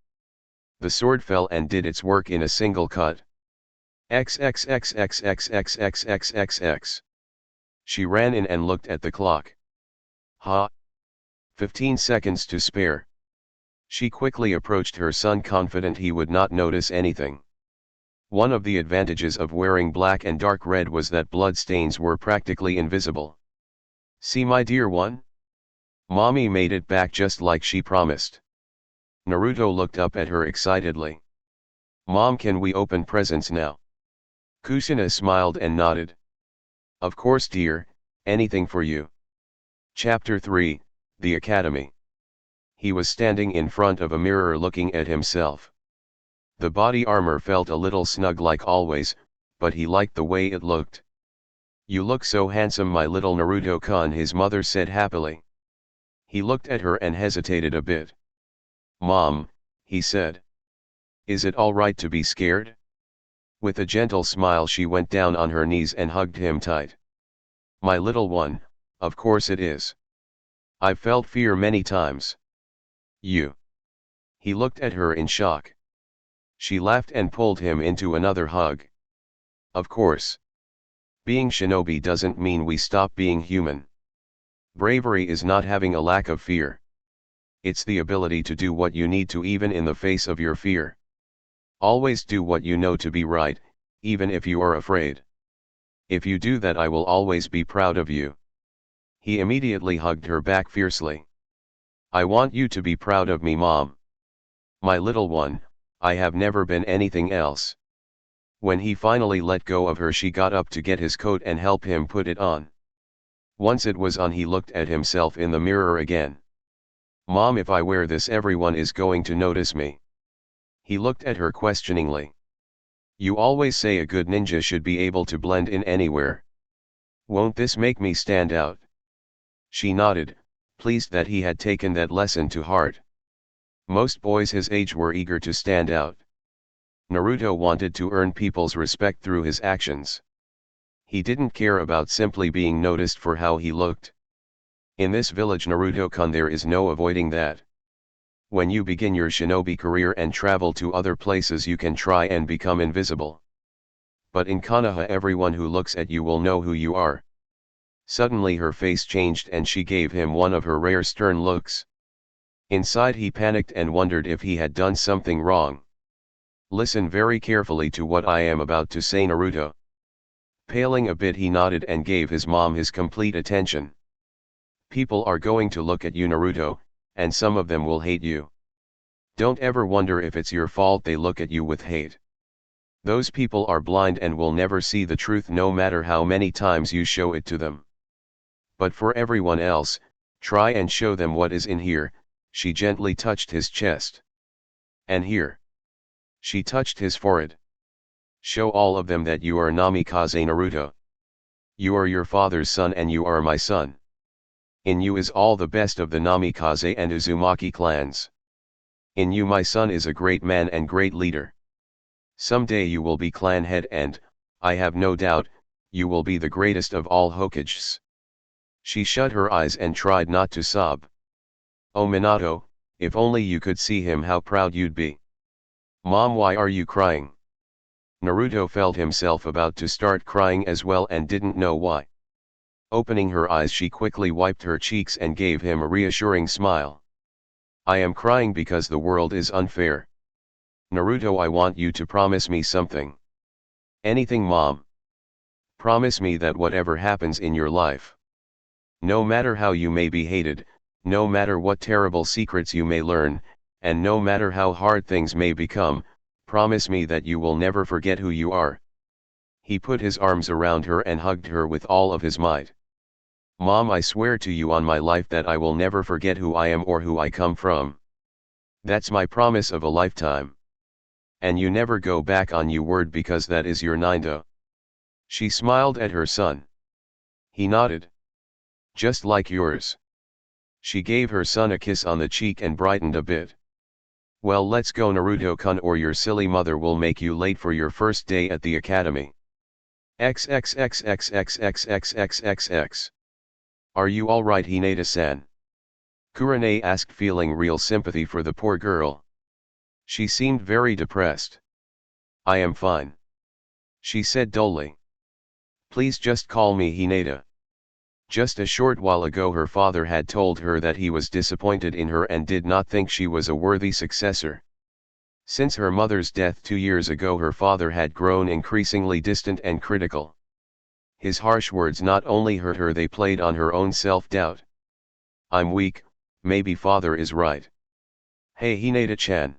The sword fell and did its work in a single cut. XXXXXXXXXXX. She ran in and looked at the clock. 15 seconds to spare. She quickly approached her son, confident he would not notice anything. One of the advantages of wearing black and dark red was that blood stains were practically invisible. See, my dear one? Mommy made it back just like she promised. Naruto looked up at her excitedly. Mom, can we open presents now? Kushina smiled and nodded. Of course, dear, anything for you. Chapter 3, The Academy. He was standing in front of a mirror looking at himself. The body armor felt a little snug like always, but he liked the way it looked. You look so handsome, my little Naruto-kun, his mother said happily. He looked at her and hesitated a bit. Mom, he said. Is it all right to be scared? With a gentle smile, she went down on her knees and hugged him tight. My little one, of course it is. I've felt fear many times. You. He looked at her in shock. She laughed and pulled him into another hug. Of course. Being shinobi doesn't mean we stop being human. Bravery is not having a lack of fear. It's the ability to do what you need to even in the face of your fear. Always do what you know to be right, even if you are afraid. If you do that I will always be proud of you. He immediately hugged her back fiercely. I want you to be proud of me, Mom. My little one, I have never been anything else. When he finally let go of her, she got up to get his coat and help him put it on. Once it was on, he looked at himself in the mirror again. Mom, if I wear this everyone is going to notice me. He looked at her questioningly. You always say a good ninja should be able to blend in anywhere. Won't this make me stand out? She nodded, pleased that he had taken that lesson to heart. Most boys his age were eager to stand out. Naruto wanted to earn people's respect through his actions. He didn't care about simply being noticed for how he looked. In this village Naruto-kun, there is no avoiding that. When you begin your shinobi career and travel to other places, you can try and become invisible. But in Konoha everyone who looks at you will know who you are. Suddenly her face changed and she gave him one of her rare stern looks. Inside he panicked and wondered if he had done something wrong. Listen very carefully to what I am about to say, Naruto. Paling a bit, he nodded and gave his mom his complete attention. People are going to look at you, Naruto, and some of them will hate you. Don't ever wonder if it's your fault they look at you with hate. Those people are blind and will never see the truth no matter how many times you show it to them. But for everyone else, try and show them what is in here. She gently touched his chest. And here. She touched his forehead. Show all of them that you are Namikaze Naruto. You are your father's son and you are my son. In you is all the best of the Namikaze and Uzumaki clans. In you my son is a great man and great leader. Someday you will be clan head and, I have no doubt, you will be the greatest of all Hokages. She shut her eyes and tried not to sob. Oh Minato, if only you could see him, how proud you'd be. Mom, why are you crying? Naruto felt himself about to start crying as well and didn't know why. Opening her eyes, she quickly wiped her cheeks and gave him a reassuring smile. I am crying because the world is unfair. Naruto, I want you to promise me something. Anything, Mom. Promise me that whatever happens in your life, no matter how you may be hated, no matter what terrible secrets you may learn, and no matter how hard things may become, promise me that you will never forget who you are. He put his arms around her and hugged her with all of his might. Mom, I swear to you on my life that I will never forget who I am or who I come from. That's my promise of a lifetime. And you never go back on your word because that is your nindo. She smiled at her son. He nodded. Just like yours. She gave her son a kiss on the cheek and brightened a bit. Well, let's go, Naruto-kun, or your silly mother will make you late for your first day at the academy. XXXXXXXXXX. Are you alright, Hinata-san? Kurane asked, feeling real sympathy for the poor girl. She seemed very depressed. I am fine. She said dully. Please just call me Hinata. Just a short while ago her father had told her that he was disappointed in her and did not think she was a worthy successor. Since her mother's death 2 years ago, her father had grown increasingly distant and critical. His harsh words not only hurt her, they played on her own self-doubt. I'm weak, maybe father is right. Hey Hinata-chan.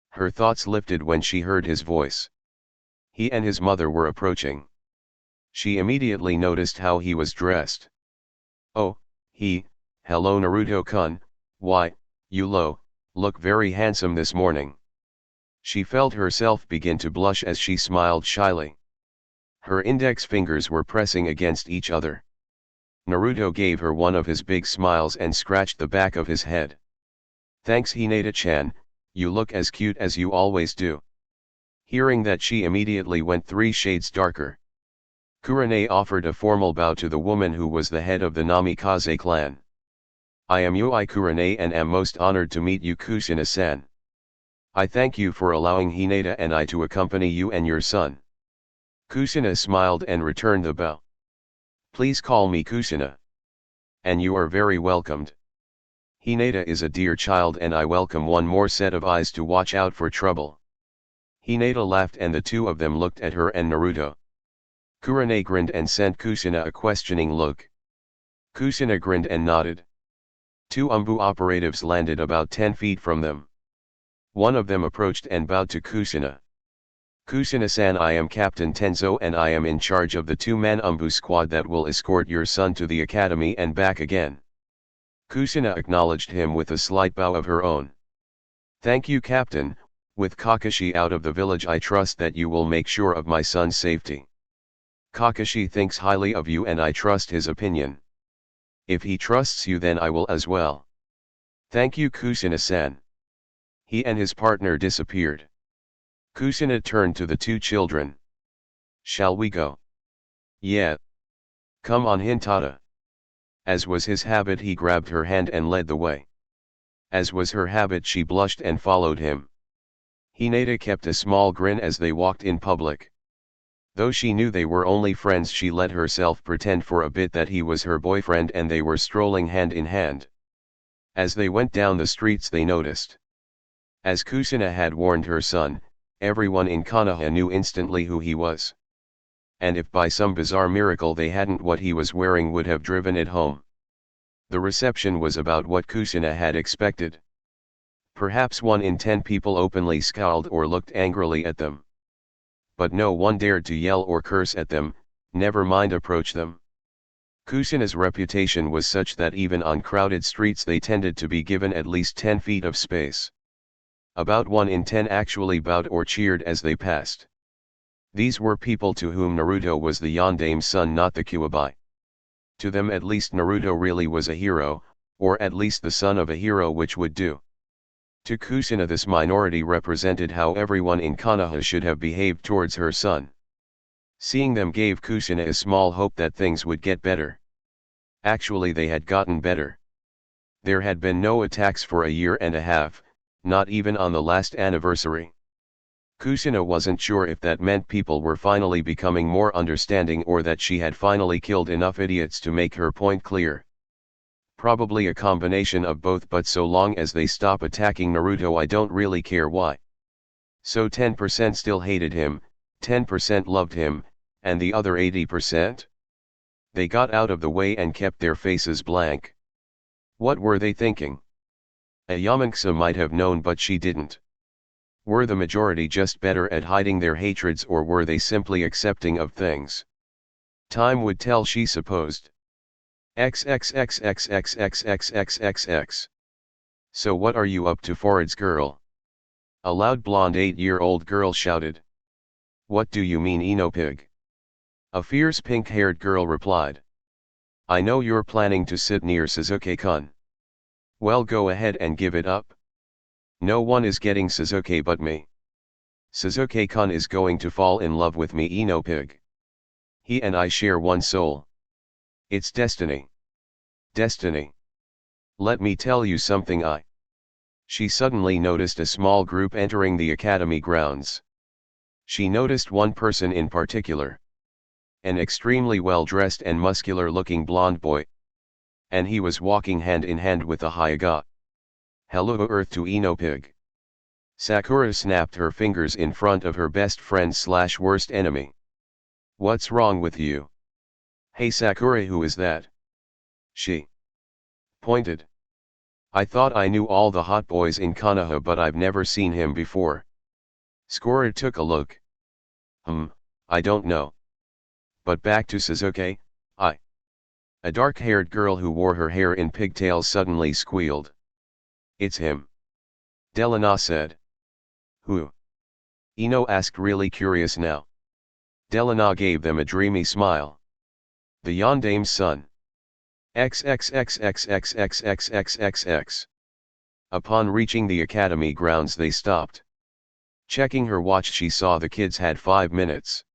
Her thoughts lifted when she heard his voice. He and his mother were approaching. She immediately noticed how he was dressed. Oh, hello Naruto-kun, why, you look very handsome this morning. She felt herself begin to blush as she smiled shyly. Her index fingers were pressing against each other. Naruto gave her one of his big smiles and scratched the back of his head. Thanks Hinata-chan, you look as cute as you always do. Hearing that, she immediately went 3 shades darker. Kurane offered a formal bow to the woman who was the head of the Namikaze clan. I am Yui Kurane and am most honored to meet you, Kushina-san. I thank you for allowing Hinata and I to accompany you and your son. Kushina smiled and returned the bow. Please call me Kushina. And you are very welcomed. Hinata is a dear child and I welcome one more set of eyes to watch out for trouble. Hinata laughed and the two of them looked at her and Naruto. Kurane grinned and sent Kusina a questioning look. Kusina grinned and nodded. Two Umbu operatives landed about 10 feet from them. One of them approached and bowed to Kusina. Kusina-san, I am Captain Tenzo and I am in charge of the two-man Umbu squad that will escort your son to the academy and back again. Kusina acknowledged him with a slight bow of her own. Thank you, Captain. With Kakashi out of the village, I trust that you will make sure of my son's safety. Kakashi thinks highly of you and I trust his opinion. If he trusts you, then I will as well. Thank you, Kusina-san. He and his partner disappeared. Kusina turned to the two children. Shall we go? Yeah. Come on, Hintada. As was his habit, he grabbed her hand and led the way. As was her habit, she blushed and followed him. Hinata kept a small grin as they walked in public. Though she knew they were only friends, she let herself pretend for a bit that he was her boyfriend and they were strolling hand in hand. As they went down the streets, they noticed. As Kusina had warned her son, everyone in Konoha knew instantly who he was. And if by some bizarre miracle they hadn't, what he was wearing would have driven it home. The reception was about what Kusina had expected. Perhaps 1 in 10 people openly scowled or looked angrily at them. But no one dared to yell or curse at them, never mind approach them. Kusina's reputation was such that even on crowded streets they tended to be given at least 10 feet of space. About 1 in 10 actually bowed or cheered as they passed. These were people to whom Naruto was the Yandame's son, not the Kuwabai. To them at least Naruto really was a hero, or at least the son of a hero, which would do. To Kusina this minority represented how everyone in Konoha should have behaved towards her son. Seeing them gave Kusina a small hope that things would get better. Actually, they had gotten better. There had been no attacks for a year and a half, not even on the last anniversary. Kusina wasn't sure if that meant people were finally becoming more understanding or that she had finally killed enough idiots to make her point clear. Probably a combination of both, but so long as they stop attacking Naruto, I don't really care why. So 10% still hated him, 10% loved him, and the other 80%? They got out of the way and kept their faces blank. What were they thinking? A Yamanksa might have known, but she didn't. Were the majority just better at hiding their hatreds, or were they simply accepting of things? Time would tell, she supposed. XXXXXXXXXX. So what are you up to, Fored's girl? A loud blonde 8-year-old girl shouted. What do you mean, Enopig? A fierce pink-haired girl replied. I know you're planning to sit near Sasuke-kun. Well, go ahead and give it up. No one is getting Sasuke but me. Sasuke-kun is going to fall in love with me, Enopig. He and I share one soul. It's destiny. Destiny. Let me tell you something. She suddenly noticed a small group entering the academy grounds. She noticed one person in particular. An extremely well-dressed and muscular-looking blonde boy. And he was walking hand in hand with a Hyuga. Hello Earth to Enopig. Sakura snapped her fingers in front of her best friend / worst enemy. What's wrong with you? Hey Sakura, who is that? She pointed. I thought I knew all the hot boys in Konoha, but I've never seen him before. Sakura took a look. I don't know. But back to Sasuke, A dark-haired girl who wore her hair in pigtails suddenly squealed. It's him. Delana said. Who? Ino asked, really curious now. Delana gave them a dreamy smile. The Yandame's son. XXXXXXXXXX. Upon reaching the academy grounds they stopped. Checking her watch, she saw the kids had 5 minutes.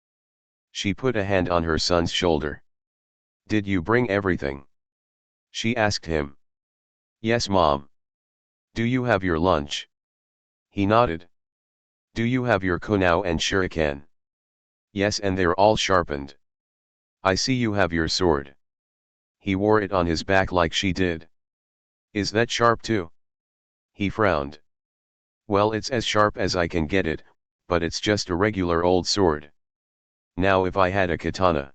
She put a hand on her son's shoulder. Did you bring everything? She asked him. Yes, Mom. Do you have your lunch? He nodded. Do you have your kunao and shuriken? Yes, and they're all sharpened. I see you have your sword. He wore it on his back like she did. Is that sharp too? He frowned. Well, it's as sharp as I can get it, but it's just a regular old sword. Now if I had a katana.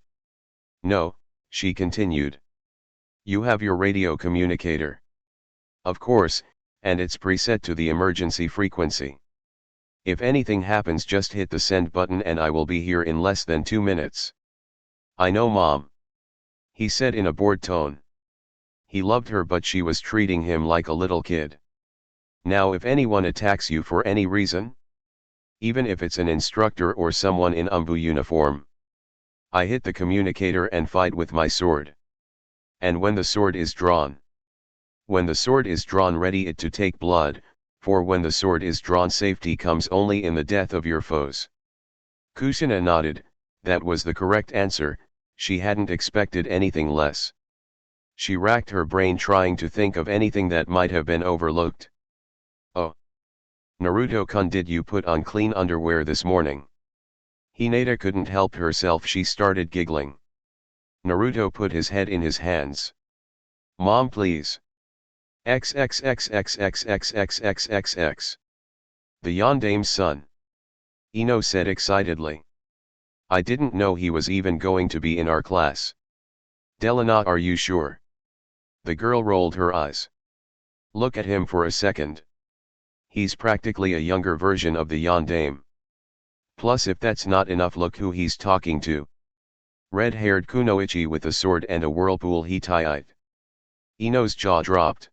No, she continued. You have your radio communicator. Of course, and it's preset to the emergency frequency. If anything happens, just hit the send button and I will be here in less than 2 minutes. I know, Mom, he said in a bored tone. He loved her, but she was treating him like a little kid. Now if anyone attacks you for any reason, even if it's an instructor or someone in UMBU uniform, I hit the communicator and fight with my sword. And when the sword is drawn, ready it to take blood, for when the sword is drawn, safety comes only in the death of your foes. Kusina nodded. That was the correct answer. She hadn't expected anything less. She racked her brain trying to think of anything that might have been overlooked. Oh. Naruto-kun, did you put on clean underwear this morning? Hinata couldn't help herself, she started giggling. Naruto put his head in his hands. Mom, please. XXXXXXXXXX. The Yondame's son. Ino said excitedly. I didn't know he was even going to be in our class. Delana, are you sure? The girl rolled her eyes. Look at him for a second. He's practically a younger version of the Yondame. Plus, if that's not enough, look who he's talking to. Red-haired Kunoichi with a sword and a whirlpool Hittite. Ino's jaw dropped.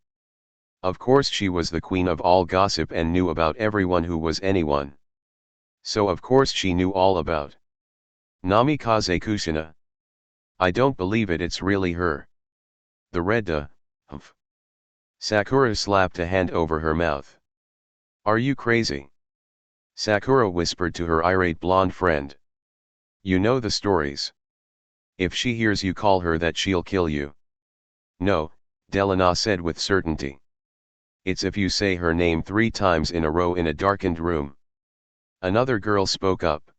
Of course, she was the queen of all gossip and knew about everyone who was anyone. So of course she knew all about Namikaze Kusina. I don't believe it, it's really her. The red humph. Sakura slapped a hand over her mouth. Are you crazy? Sakura whispered to her irate blonde friend. You know the stories. If she hears you call her that, she'll kill you. No, Delana said with certainty. It's if you say her name 3 times in a row in a darkened room. Another girl spoke up.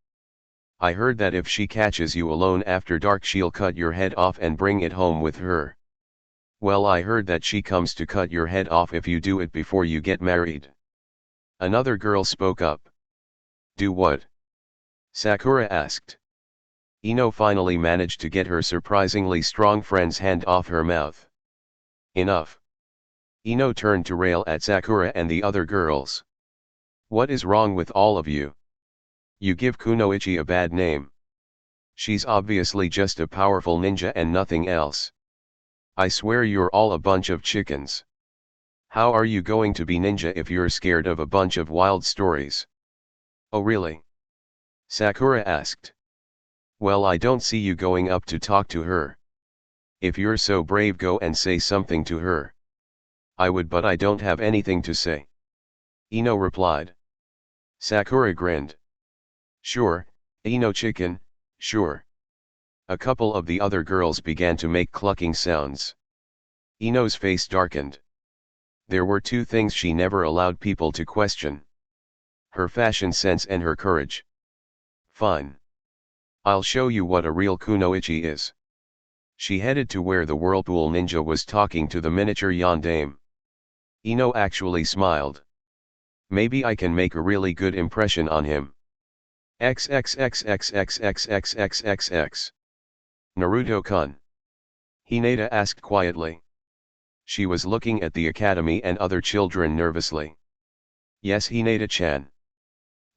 I heard that if she catches you alone after dark, she'll cut your head off and bring it home with her. Well, I heard that she comes to cut your head off if you do it before you get married. Another girl spoke up. Do what? Sakura asked. Ino finally managed to get her surprisingly strong friend's hand off her mouth. Enough. Ino turned to rail at Sakura and the other girls. What is wrong with all of you? You give Kunoichi a bad name. She's obviously just a powerful ninja and nothing else. I swear you're all a bunch of chickens. How are you going to be ninja if you're scared of a bunch of wild stories? Oh really? Sakura asked. Well, I don't see you going up to talk to her. If you're so brave, go and say something to her. I would, but I don't have anything to say. Ino replied. Sakura grinned. Sure, Ino chicken, sure. A couple of the other girls began to make clucking sounds. Ino's face darkened. There were 2 things she never allowed people to question. Her fashion sense and her courage. Fine. I'll show you what a real Kunoichi is. She headed to where the whirlpool ninja was talking to the miniature Yondame. Ino actually smiled. Maybe I can make a really good impression on him. XXXXXXXXXX. Naruto-kun. Hinata asked quietly. She was looking at the academy and other children nervously. Yes, Hinata-chan.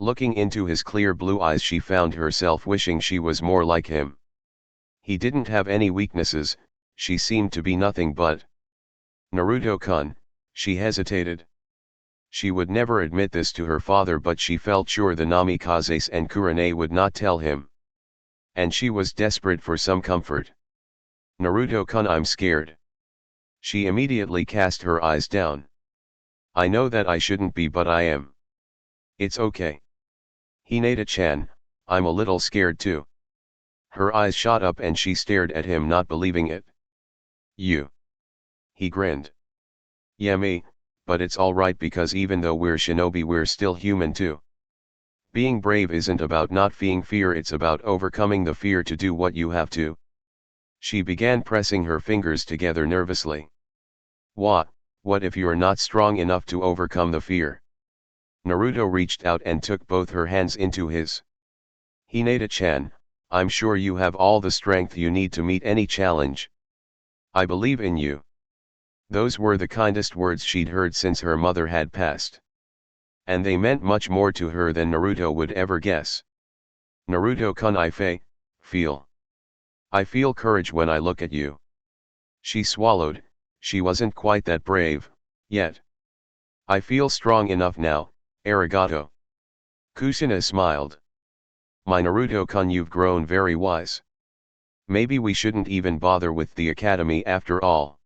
Looking into his clear blue eyes, she found herself wishing she was more like him. He didn't have any weaknesses, she seemed to be nothing but. Naruto-kun, she hesitated. She would never admit this to her father, but she felt sure the Namikazes and Kurane would not tell him. And she was desperate for some comfort. Naruto-kun, I'm scared. She immediately cast her eyes down. I know that I shouldn't be, but I am. It's okay. Hinata-chan, I'm a little scared too. Her eyes shot up and she stared at him, not believing it. You. He grinned. Yeah, me, but it's alright because even though we're shinobi, we're still human too. Being brave isn't about not feeling fear, it's about overcoming the fear to do what you have to. She began pressing her fingers together nervously. What if you're not strong enough to overcome the fear? Naruto reached out and took both her hands into his. Hinata-chan, I'm sure you have all the strength you need to meet any challenge. I believe in you. Those were the kindest words she'd heard since her mother had passed. And they meant much more to her than Naruto would ever guess. Naruto-kun, I feel courage when I look at you. She swallowed. She wasn't quite that brave, yet. I feel strong enough now, arigato. Kusina smiled. My Naruto-kun, you've grown very wise. Maybe we shouldn't even bother with the academy after all.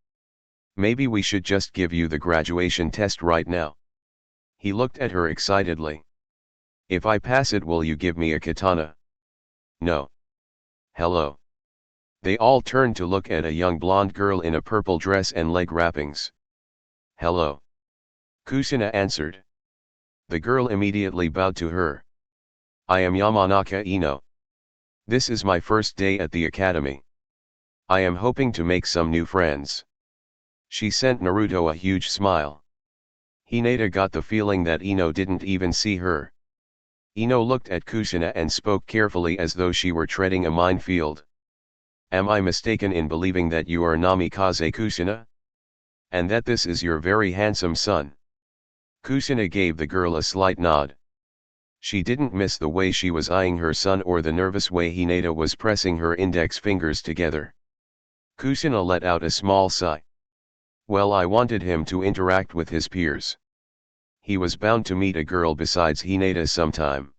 Maybe we should just give you the graduation test right now. He looked at her excitedly. If I pass it, will you give me a katana? No. Hello. They all turned to look at a young blonde girl in a purple dress and leg wrappings. Hello. Kusina answered. The girl immediately bowed to her. I am Yamanaka Ino. This is my first day at the academy. I am hoping to make some new friends. She sent Naruto a huge smile. Hinata got the feeling that Ino didn't even see her. Ino looked at Kusina and spoke carefully as though she were treading a minefield. Am I mistaken in believing that you are Namikaze Kusina? And that this is your very handsome son? Kusina gave the girl a slight nod. She didn't miss the way she was eyeing her son or the nervous way Hinata was pressing her index fingers together. Kusina let out a small sigh. Well, I wanted him to interact with his peers. He was bound to meet a girl besides Hinata sometime.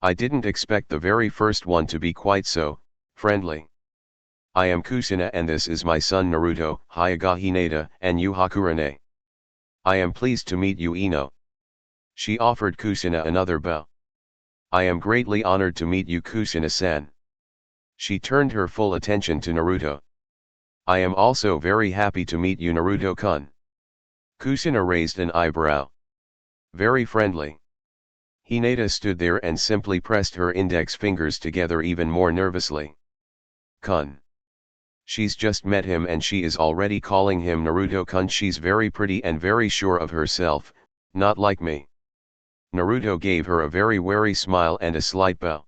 I didn't expect the very first one to be quite so friendly. I am Kusina and this is my son Naruto, Hyuga Hinata, and Yu Hakurane. I am pleased to meet you, Ino. She offered Kusina another bow. I am greatly honored to meet you, Kusina-san. She turned her full attention to Naruto. I am also very happy to meet you, Naruto-kun. Kusina raised an eyebrow. Very friendly. Hinata stood there and simply pressed her index fingers together even more nervously. Kun. She's just met him and she is already calling him Naruto-kun. She's very pretty and very sure of herself, not like me. Naruto gave her a very wary smile and a slight bow.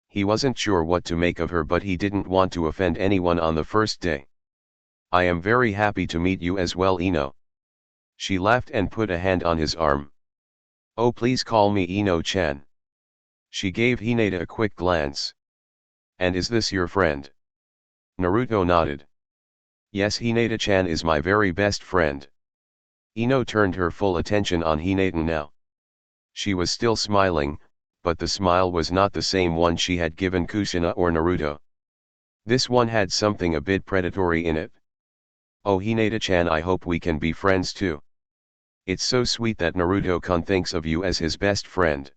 He wasn't sure what to make of her, but he didn't want to offend anyone on the first day. I am very happy to meet you as well, Ino. She laughed and put a hand on his arm. Oh, please call me Ino-chan. She gave Hinata a quick glance. And is this your friend? Naruto nodded. Yes, Hinata-chan is my very best friend. Ino turned her full attention on Hinata now. She was still smiling, but the smile was not the same one she had given Kusina or Naruto. This one had something a bit predatory in it. Oh, Hinata-chan, I hope we can be friends too. It's so sweet that Naruto-kun thinks of you as his best friend.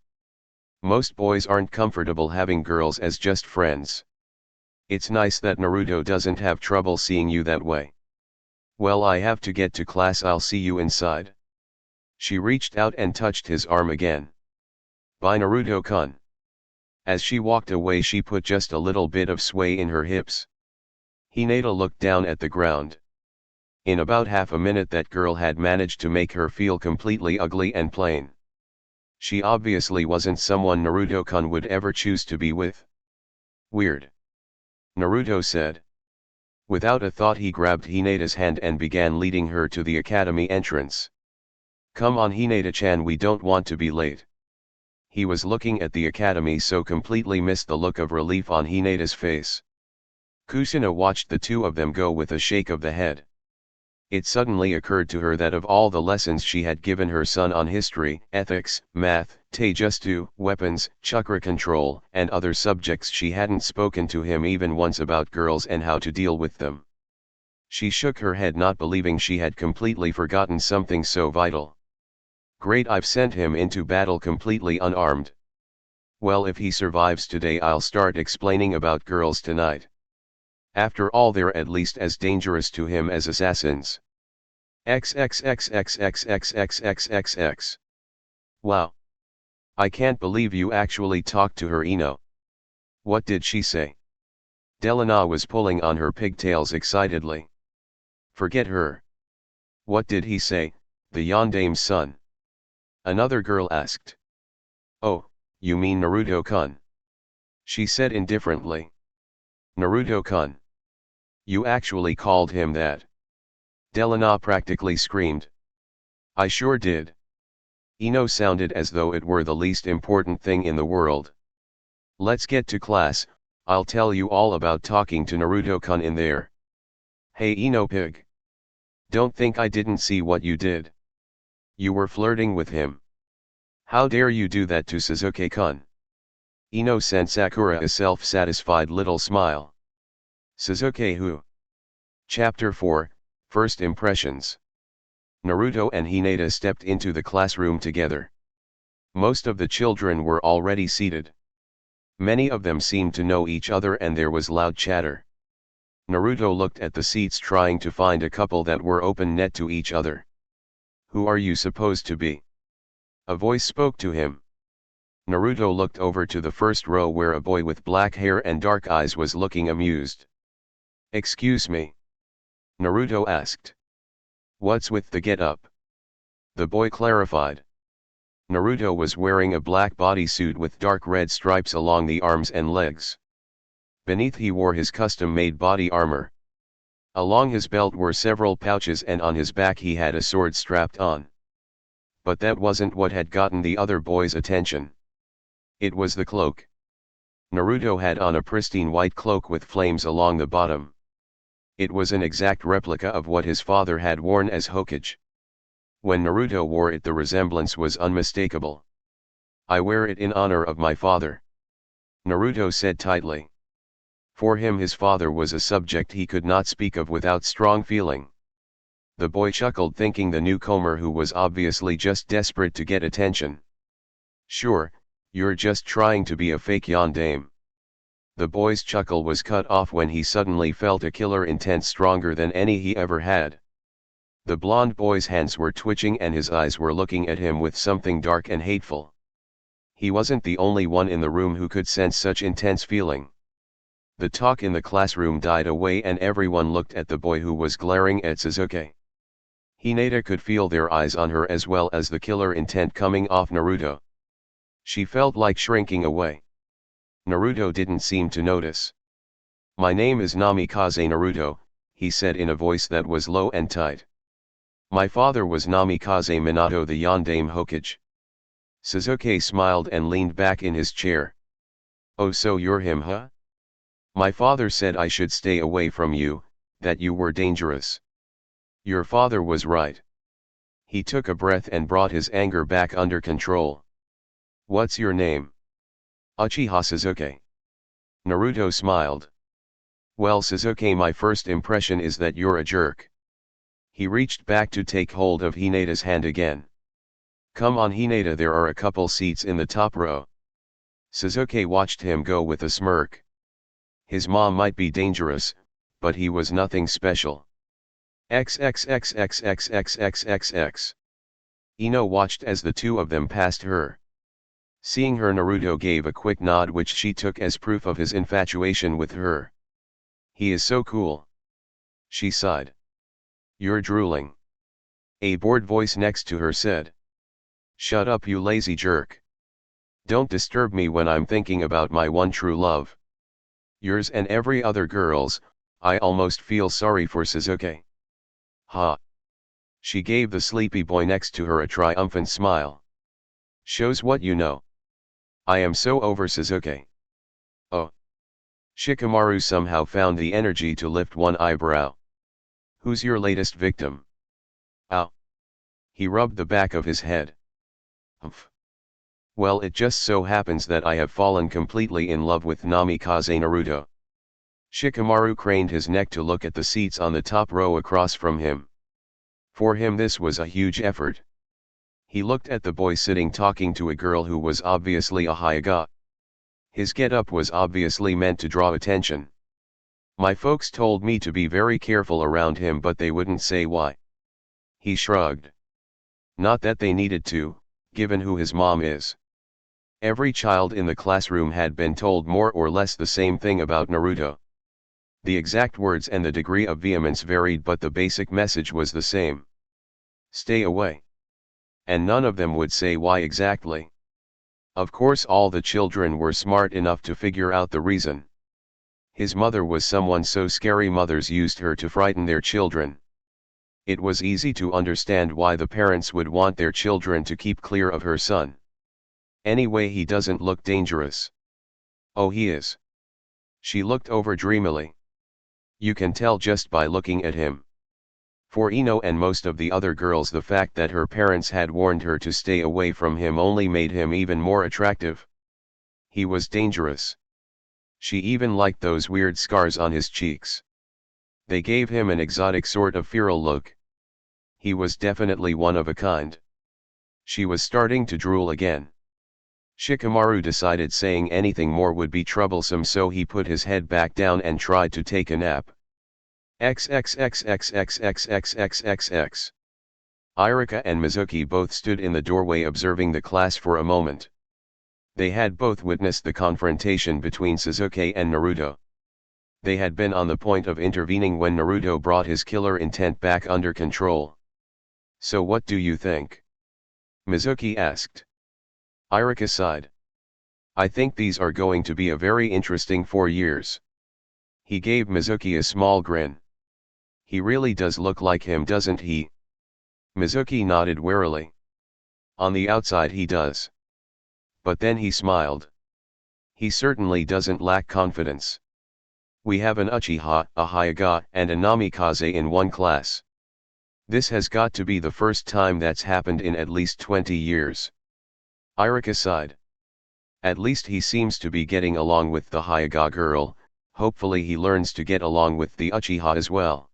Most boys aren't comfortable having girls as just friends. It's nice that Naruto doesn't have trouble seeing you that way. Well, I have to get to class, I'll see you inside. She reached out and touched his arm again. Bye, Naruto-kun. As she walked away, she put just a little bit of sway in her hips. Hinata looked down at the ground. In about half a minute that girl had managed to make her feel completely ugly and plain. She obviously wasn't someone Naruto-kun would ever choose to be with. Weird. Naruto said. Without a thought he grabbed Hinata's hand and began leading her to the academy entrance. Come on, Hinata-chan, we don't want to be late. He was looking at the academy so completely missed the look of relief on Hinata's face. Kusina watched the two of them go with a shake of the head. It suddenly occurred to her that of all the lessons she had given her son on history, ethics, math, taijutsu, weapons, chakra control, and other subjects, she hadn't spoken to him even once about girls and how to deal with them. She shook her head, not believing she had completely forgotten something so vital. Great, I've sent him into battle completely unarmed. Well, if he survives today, I'll start explaining about girls tonight. After all, they're at least as dangerous to him as assassins. XXXXXXXXXXX. Wow. I can't believe you actually talked to her, Ino. What did she say? Delana was pulling on her pigtails excitedly. Forget her. What did he say, the Yondame's son? Another girl asked. Oh, you mean Naruto-kun? She said indifferently. Naruto-kun. You actually called him that? Delana practically screamed. I sure did. Ino sounded as though it were the least important thing in the world. Let's get to class, I'll tell you all about talking to Naruto-kun in there. Hey Ino pig. Don't think I didn't see what you did. You were flirting with him. How dare you do that to Sasuke-kun? Ino sent Sakura a self-satisfied little smile. Sasuke who? Chapter 4, First Impressions. Naruto and Hinata stepped into the classroom together. Most of the children were already seated. Many of them seemed to know each other and there was loud chatter. Naruto looked at the seats trying to find a couple that were open net to each other. Who are you supposed to be? A voice spoke to him. Naruto looked over to the first row where a boy with black hair and dark eyes was looking amused. Excuse me? Naruto asked. What's with the get-up? The boy clarified. Naruto was wearing a black bodysuit with dark red stripes along the arms and legs. Beneath he wore his custom-made body armor. Along his belt were several pouches and on his back he had a sword strapped on. But that wasn't what had gotten the other boys' attention. It was the cloak. Naruto had on a pristine white cloak with flames along the bottom. It was an exact replica of what his father had worn as Hokage. When Naruto wore it the resemblance was unmistakable. I wear it in honor of my father. Naruto said tightly. For him his father was a subject he could not speak of without strong feeling. The boy chuckled thinking the newcomer who was obviously just desperate to get attention. Sure, you're just trying to be a fake yondaime. The boy's chuckle was cut off when he suddenly felt a killer intent stronger than any he ever had. The blond boy's hands were twitching and his eyes were looking at him with something dark and hateful. He wasn't the only one in the room who could sense such intense feeling. The talk in the classroom died away and everyone looked at the boy who was glaring at Sasuke. Hinata could feel their eyes on her as well as the killer intent coming off Naruto. She felt like shrinking away. Naruto didn't seem to notice. My name is Namikaze Naruto, he said in a voice that was low and tight. My father was Namikaze Minato the Yondaime Hokage. Sasuke smiled and leaned back in his chair. Oh, so you're him, huh? My father said I should stay away from you, that you were dangerous. Your father was right. He took a breath and brought his anger back under control. What's your name? Uchiha Sasuke. Naruto smiled. Well Sasuke, my first impression is that you're a jerk. He reached back to take hold of Hinata's hand again. Come on Hinata, there are a couple seats in the top row. Sasuke watched him go with a smirk. His mom might be dangerous, but he was nothing special. XXXXXXXXX. Ino watched as the two of them passed her. Seeing her, Naruto gave a quick nod which she took as proof of his infatuation with her. He is so cool. She sighed. You're drooling. A bored voice next to her said. Shut up you lazy jerk. Don't disturb me when I'm thinking about my one true love. Yours and every other girl's. I almost feel sorry for Sasuke. Ha. She gave the sleepy boy next to her a triumphant smile. Shows what you know. I am so over Sasuke. Oh. Shikamaru somehow found the energy to lift one eyebrow. Who's your latest victim? Ow. He rubbed the back of his head. Humph. Well, it just so happens that I have fallen completely in love with Namikaze Naruto. Shikamaru craned his neck to look at the seats on the top row across from him. For him this was a huge effort. He looked at the boy sitting talking to a girl who was obviously a Hyuga. His get-up was obviously meant to draw attention. My folks told me to be very careful around him but they wouldn't say why. He shrugged. Not that they needed to, given who his mom is. Every child in the classroom had been told more or less the same thing about Naruto. The exact words and the degree of vehemence varied but the basic message was the same. Stay away. And none of them would say why exactly. Of course all the children were smart enough to figure out the reason. His mother was someone so scary mothers used her to frighten their children. It was easy to understand why the parents would want their children to keep clear of her son. Anyway, he doesn't look dangerous. Oh, he is. She looked over dreamily. You can tell just by looking at him. For Ino and most of the other girls, the fact that her parents had warned her to stay away from him only made him even more attractive. He was dangerous. She even liked those weird scars on his cheeks. They gave him an exotic sort of feral look. He was definitely one of a kind. She was starting to drool again. Shikamaru decided saying anything more would be troublesome, so he put his head back down and tried to take a nap. XXXXXXXXXXX. Irika and Mizuki both stood in the doorway observing the class for a moment. They had both witnessed the confrontation between Sasuke and Naruto. They had been on the point of intervening when Naruto brought his killer intent back under control. So what do you think? Mizuki asked. Irika sighed. I think these are going to be a very interesting 4 years. He gave Mizuki a small grin. He really does look like him, doesn't he? Mizuki nodded warily. On the outside he does. But then he smiled. He certainly doesn't lack confidence. We have an Uchiha, a Hyuga, and a Namikaze in one class. This has got to be the first time that's happened in at least 20 years. Irika sighed. At least he seems to be getting along with the Hyuga girl. Hopefully he learns to get along with the Uchiha as well.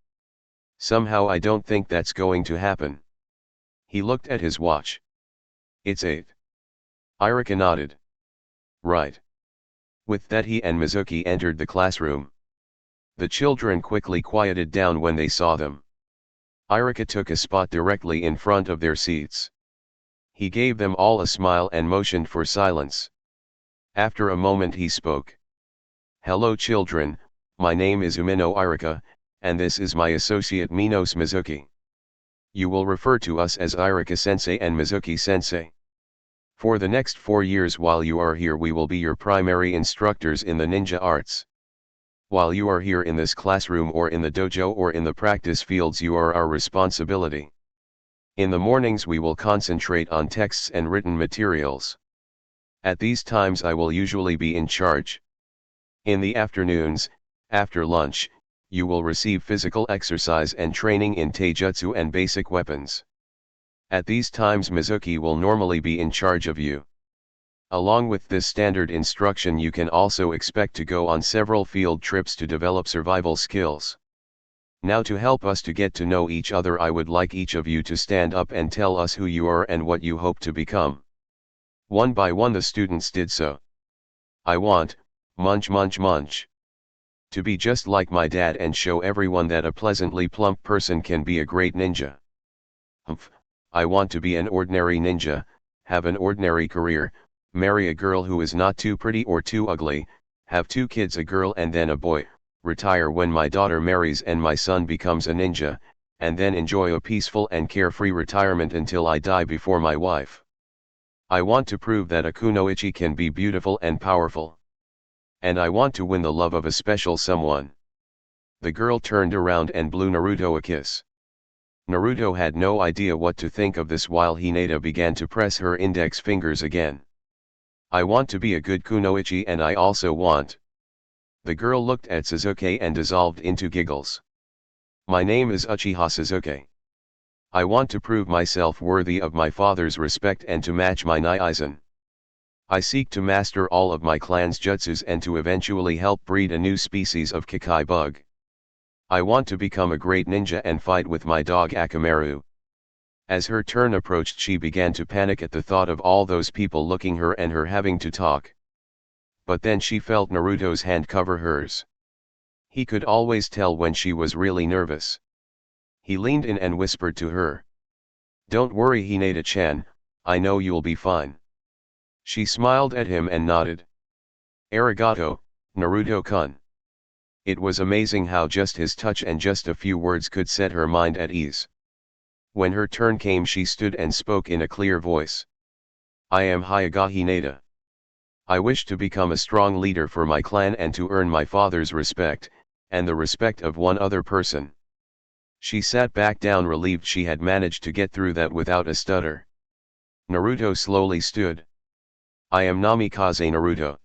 Somehow I don't think that's going to happen. He looked at his watch. It's 8. Irika nodded. Right. With that he and Mizuki entered the classroom. The children quickly quieted down when they saw them. Irika took a spot directly in front of their seats. He gave them all a smile and motioned for silence. After a moment he spoke. Hello children, my name is Umino Irika, and this is my associate Minos Mizuki. You will refer to us as Irika-sensei and Mizuki-sensei. For the next 4 years while you are here we will be your primary instructors in the ninja arts. While you are here in this classroom or in the dojo or in the practice fields, you are our responsibility. In the mornings we will concentrate on texts and written materials. At these times I will usually be in charge. In the afternoons, after lunch, you will receive physical exercise and training in taijutsu and basic weapons. At these times Mizuki will normally be in charge of you. Along with this standard instruction you can also expect to go on several field trips to develop survival skills. Now to help us to get to know each other I would like each of you to stand up and tell us who you are and what you hope to become. One by one the students did so. I want, munch munch munch. To be just like my dad and show everyone that a pleasantly plump person can be a great ninja. Humph, I want to be an ordinary ninja, have an ordinary career, marry a girl who is not too pretty or too ugly, have 2 kids, a girl and then a boy, retire when my daughter marries and my son becomes a ninja, and then enjoy a peaceful and carefree retirement until I die before my wife. I want to prove that a kunoichi can be beautiful and powerful. And I want to win the love of a special someone. The girl turned around and blew Naruto a kiss. Naruto had no idea what to think of this while Hinata began to press her index fingers again. I want to be a good kunoichi and I also want. The girl looked at Sasuke and dissolved into giggles. My name is Uchiha Sasuke. I want to prove myself worthy of my father's respect and to match my Naizen. I seek to master all of my clan's jutsus and to eventually help breed a new species of Kekai bug. I want to become a great ninja and fight with my dog Akamaru. As her turn approached she began to panic at the thought of all those people looking her and her having to talk. But then she felt Naruto's hand cover hers. He could always tell when she was really nervous. He leaned in and whispered to her. Don't worry Hinata-chan, I know you'll be fine. She smiled at him and nodded. Arigato, Naruto-kun. It was amazing how just his touch and just a few words could set her mind at ease. When her turn came she stood and spoke in a clear voice. I am Hyuga Hinata. I wish to become a strong leader for my clan and to earn my father's respect, and the respect of one other person. She sat back down relieved she had managed to get through that without a stutter. Naruto slowly stood. I am Namikaze Naruto.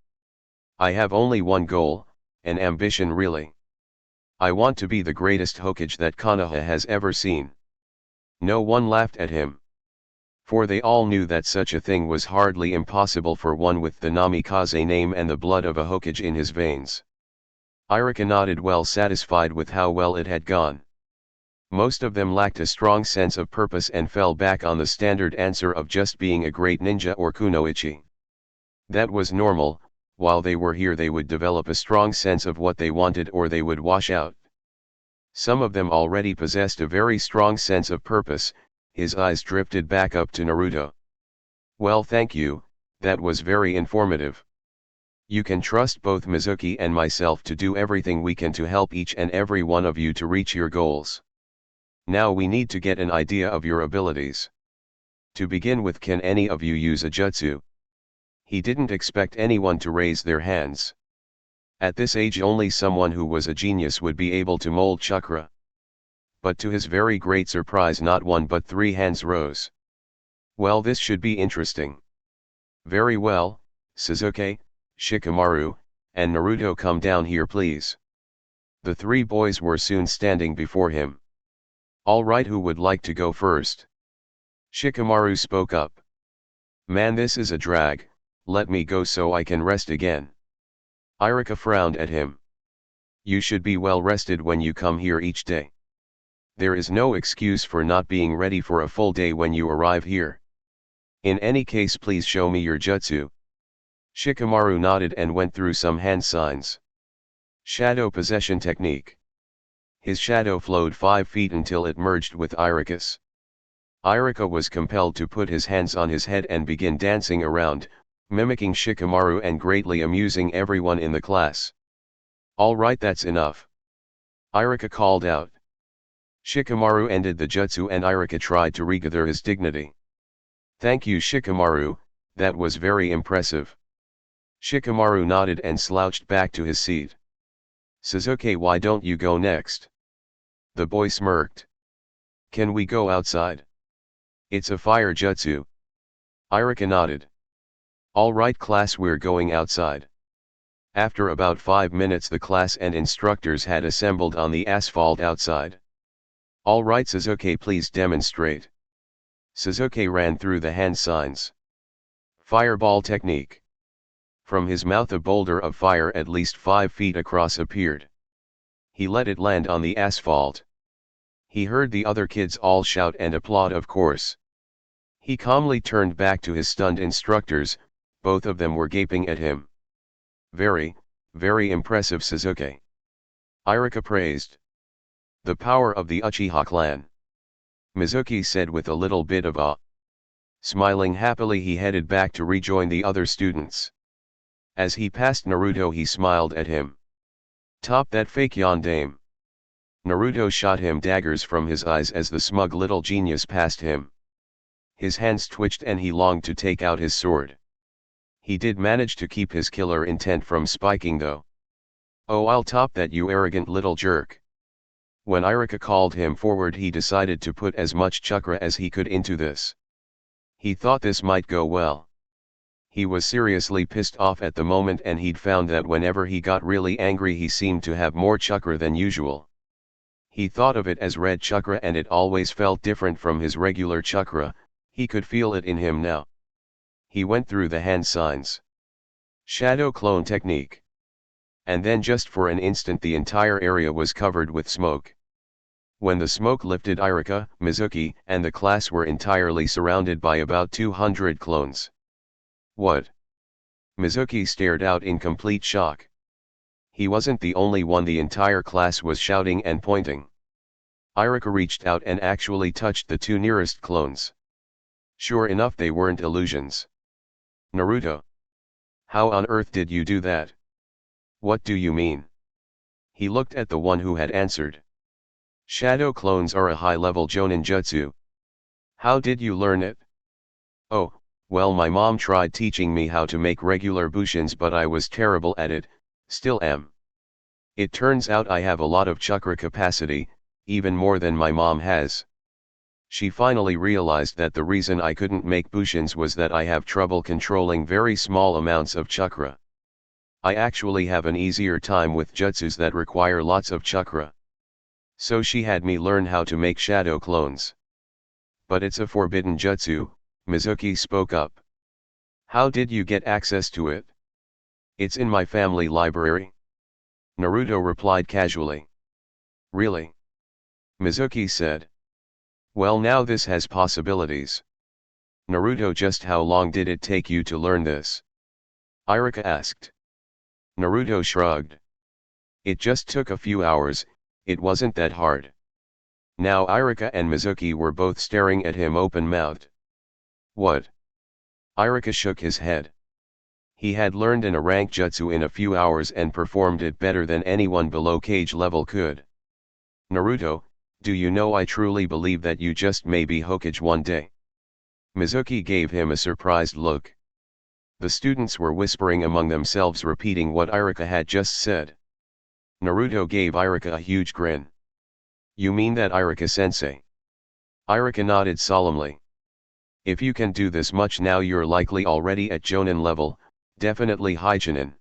I have only one goal, an ambition really. I want to be the greatest Hokage that Konoha has ever seen. No one laughed at him. For they all knew that such a thing was hardly impossible for one with the Namikaze name and the blood of a Hokage in his veins. Iruka nodded, well satisfied with how well it had gone. Most of them lacked a strong sense of purpose and fell back on the standard answer of just being a great ninja or kunoichi. That was normal. While they were here they would develop a strong sense of what they wanted or they would wash out. Some of them already possessed a very strong sense of purpose. His eyes drifted back up to Naruto. Well, thank you, that was very informative. You can trust both Mizuki and myself to do everything we can to help each and every one of you to reach your goals. Now we need to get an idea of your abilities. To begin with, can any of you use a jutsu? He didn't expect anyone to raise their hands. At this age only someone who was a genius would be able to mold chakra. But to his very great surprise not one but 3 hands rose. Well, this should be interesting. Very well, Sasuke, Shikamaru, and Naruto, come down here please. The 3 boys were soon standing before him. All right, who would like to go first? Shikamaru spoke up. Man, this is a drag. Let me go so I can rest again. Iruka frowned at him. You should be well rested when you come here each day. There is no excuse for not being ready for a full day when you arrive here. In any case, please show me your jutsu. Shikamaru nodded and went through some hand signs. Shadow possession technique. His shadow flowed 5 feet until it merged with Iruka's. Iruka was compelled to put his hands on his head and begin dancing around, mimicking Shikamaru and greatly amusing everyone in the class. All right, that's enough. Iruka called out. Shikamaru ended the jutsu and Iruka tried to regather his dignity. Thank you, Shikamaru, that was very impressive. Shikamaru nodded and slouched back to his seat. Sasuke, why don't you go next? The boy smirked. Can we go outside? It's a fire jutsu. Iruka nodded. All right class, we're going outside. After about 5 minutes the class and instructors had assembled on the asphalt outside. All right Sasuke, please demonstrate. Sasuke ran through the hand signs. Fireball technique. From his mouth a boulder of fire at least 5 feet across appeared. He let it land on the asphalt. He heard the other kids all shout and applaud, of course. He calmly turned back to his stunned instructors. Both of them were gaping at him. Very, very impressive, Sasuke. Iruka praised. The power of the Uchiha clan. Mizuki said with a little bit of awe. Smiling happily he headed back to rejoin the other students. As he passed Naruto he smiled at him. Top that fake yondaime. Naruto shot him daggers from his eyes as the smug little genius passed him. His hands twitched and he longed to take out his sword. He did manage to keep his killer intent from spiking though. Oh, I'll top that, you arrogant little jerk. When Iruka called him forward he decided to put as much chakra as he could into this. He thought this might go well. He was seriously pissed off at the moment and he'd found that whenever he got really angry he seemed to have more chakra than usual. He thought of it as red chakra and it always felt different from his regular chakra. He could feel it in him now. He went through the hand signs. Shadow clone technique. And then just for an instant the entire area was covered with smoke. When the smoke lifted, Iruka, Mizuki, and the class were entirely surrounded by about 200 clones. What? Mizuki stared out in complete shock. He wasn't the only one, the entire class was shouting and pointing. Iruka reached out and actually touched the 2 nearest clones. Sure enough, they weren't illusions. Naruto. How on earth did you do that? What do you mean? He looked at the one who had answered. Shadow clones are a high-level Jonin jutsu. How did you learn it? Oh, Well, my mom tried teaching me how to make regular bushins, but I was terrible at it, still am. It turns out I have a lot of chakra capacity, even more than my mom has. She finally realized that the reason I couldn't make bushins was that I have trouble controlling very small amounts of chakra. I actually have an easier time with jutsus that require lots of chakra. So she had me learn how to make shadow clones. But it's a forbidden jutsu, Mizuki spoke up. How did you get access to it? It's in my family library. Naruto replied casually. Really? Mizuki said. Well, now this has possibilities. Naruto, just how long did it take you to learn this? Iruka asked. Naruto shrugged. It just took a few hours, it wasn't that hard. Now Iruka and Mizuki were both staring at him open-mouthed. What? Iruka shook his head. He had learned a rank jutsu in a few hours and performed it better than anyone below cage level could. Naruto, do you know, I truly believe that you just may be Hokage one day. Mizuki gave him a surprised look. The students were whispering among themselves, repeating what Iruka had just said. Naruto gave Iruka a huge grin. You mean that, Iruka-sensei? Iruka nodded solemnly. If you can do this much now, you're likely already at Jonin level, definitely high Chunin.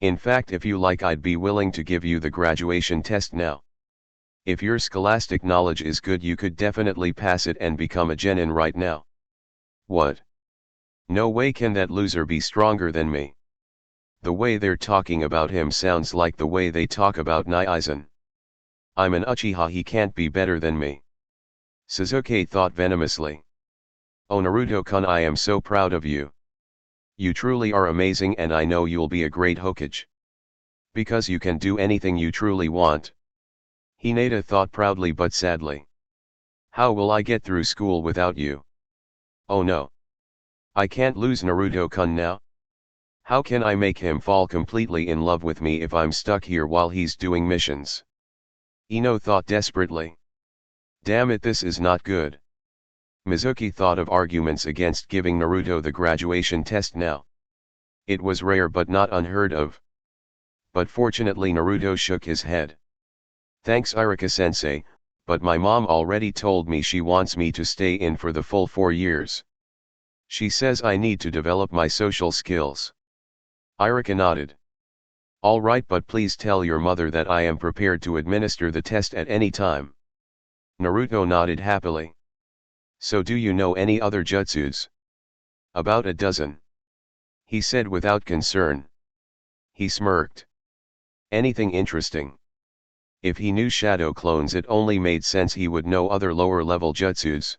In fact, if you like, I'd be willing to give you the graduation test now. If your scholastic knowledge is good, you could definitely pass it and become a genin right now. What? No way can that loser be stronger than me. The way they're talking about him sounds like the way they talk about Naizen. I'm an Uchiha, he can't be better than me. Sasuke thought venomously. Oh Naruto-kun, I am so proud of you. You truly are amazing, and I know you'll be a great Hokage. Because you can do anything you truly want. Hinata thought proudly but sadly. How will I get through school without you? Oh no. I can't lose Naruto-kun now. How can I make him fall completely in love with me if I'm stuck here while he's doing missions? Ino thought desperately. Damn it, this is not good. Mizuki thought of arguments against giving Naruto the graduation test now. It was rare but not unheard of. But fortunately Naruto shook his head. Thanks Iruka-sensei, but my mom already told me she wants me to stay in for the full 4 years. She says I need to develop my social skills. Iruka nodded. All right, but please tell your mother that I am prepared to administer the test at any time. Naruto nodded happily. So do you know any other jutsus? About a dozen. He said without concern. He smirked. Anything interesting? If he knew shadow clones, it only made sense he would know other lower level jutsus.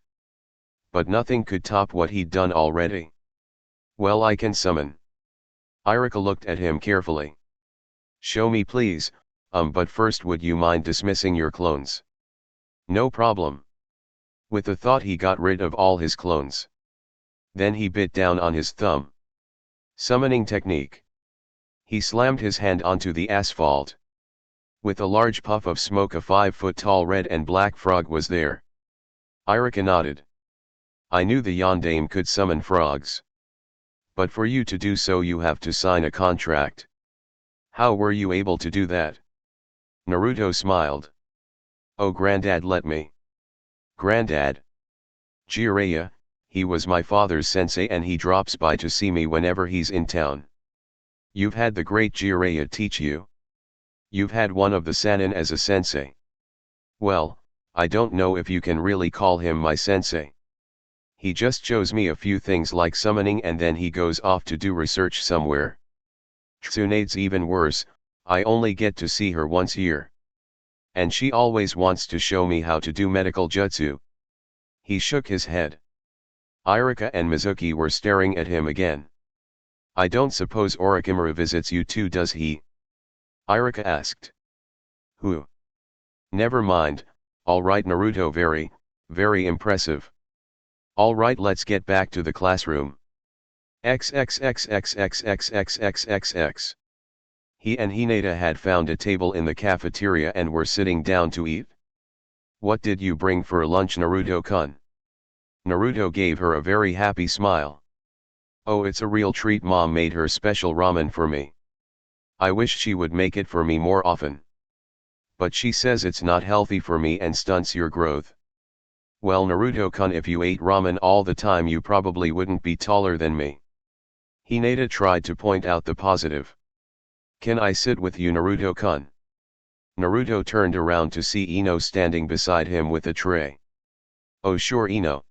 But nothing could top what he'd done already. Well, I can summon. Iruka looked at him carefully. Show me please, but first would you mind dismissing your clones? No problem. With the thought he got rid of all his clones. Then he bit down on his thumb. Summoning technique. He slammed his hand onto the asphalt. With a large puff of smoke, a 5-foot-tall red and black frog was there. Iruka nodded. I knew the Yondaime could summon frogs. But for you to do so you have to sign a contract. How were you able to do that? Naruto smiled. Oh Granddad let me. Granddad? Jiraiya, he was my father's sensei and he drops by to see me whenever he's in town. You've had the great Jiraiya teach you? You've had one of the Sannin as a sensei. Well, I don't know if you can really call him my sensei. He just shows me a few things like summoning and then he goes off to do research somewhere. Tsunade's even worse, I only get to see her once a year. And she always wants to show me how to do medical jutsu. He shook his head. Iruka and Mizuki were staring at him again. I don't suppose Orochimaru visits you too, does he? Iruka asked. Who? Never mind, alright Naruto, very impressive. Alright, let's get back to the classroom. XXXXXXXXXX. He and Hinata had found a table in the cafeteria and were sitting down to eat. What did you bring for lunch, Naruto-kun? Naruto gave her a very happy smile. Oh, it's a real treat. Mom made her special ramen for me. I wish she would make it for me more often. But she says it's not healthy for me and stunts your growth. Well, Naruto-kun, if you ate ramen all the time you probably wouldn't be taller than me. Hinata tried to point out the positive. Can I sit with you, Naruto-kun? Naruto turned around to see Ino standing beside him with a tray. Oh sure, Ino.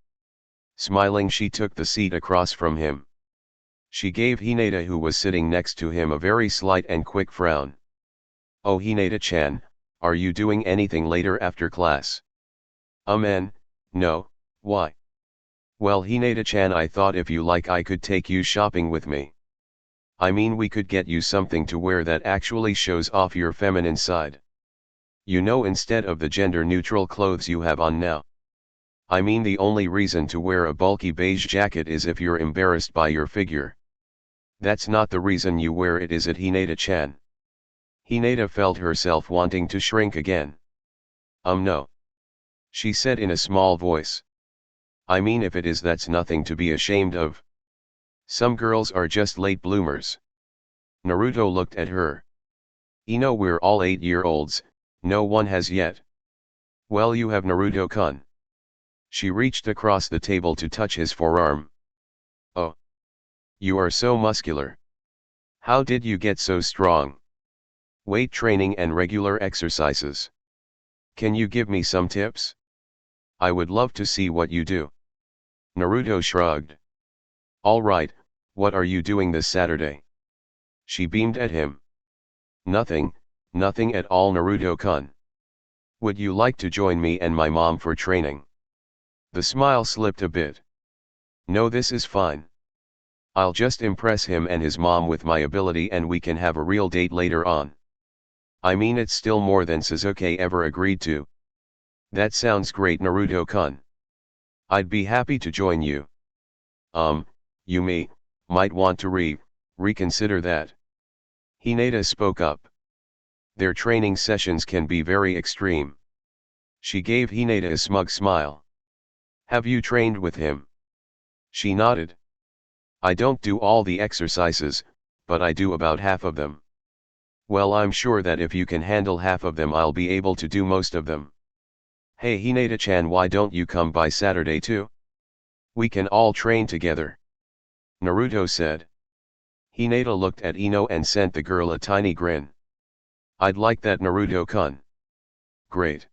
Smiling, she took the seat across from him. She gave Hinata, who was sitting next to him, a very slight and quick frown. Oh, Hinata-chan, are you doing anything later after class? No, why? Well, Hinata-chan, I thought if you like I could take you shopping with me. I mean, we could get you something to wear that actually shows off your feminine side. You know, instead of the gender-neutral clothes you have on now. I mean, the only reason to wear a bulky beige jacket is if you're embarrassed by your figure. That's not the reason you wear it, is it, Hinata-chan? Hinata felt herself wanting to shrink again. No. She said in a small voice. I mean, if it is, that's nothing to be ashamed of. Some girls are just late bloomers. Naruto looked at her. Ino, we're all 8-year-olds, no one has yet. Well, you have, Naruto-kun. She reached across the table to touch his forearm. Oh. You are so muscular. How did you get so strong? Weight training and regular exercises. Can you give me some tips? I would love to see what you do. Naruto shrugged. All right, what are you doing this Saturday? She beamed at him. Nothing at all, Naruto-kun. Would you like to join me and my mom for training? The smile slipped a bit. No, this is fine. I'll just impress him and his mom with my ability and we can have a real date later on. I mean, it's still more than Sasuke ever agreed to. That sounds great, Naruto-kun. I'd be happy to join you. You might want to reconsider that. Hinata spoke up. Their training sessions can be very extreme. She gave Hinata a smug smile. Have you trained with him? She nodded. I don't do all the exercises, but I do about half of them. Well, I'm sure that if you can handle half of them I'll be able to do most of them. Hey Hinata-chan, why don't you come by Saturday too? We can all train together. Naruto said. Hinata looked at Ino and sent the girl a tiny grin. I'd like that, Naruto-kun. Great.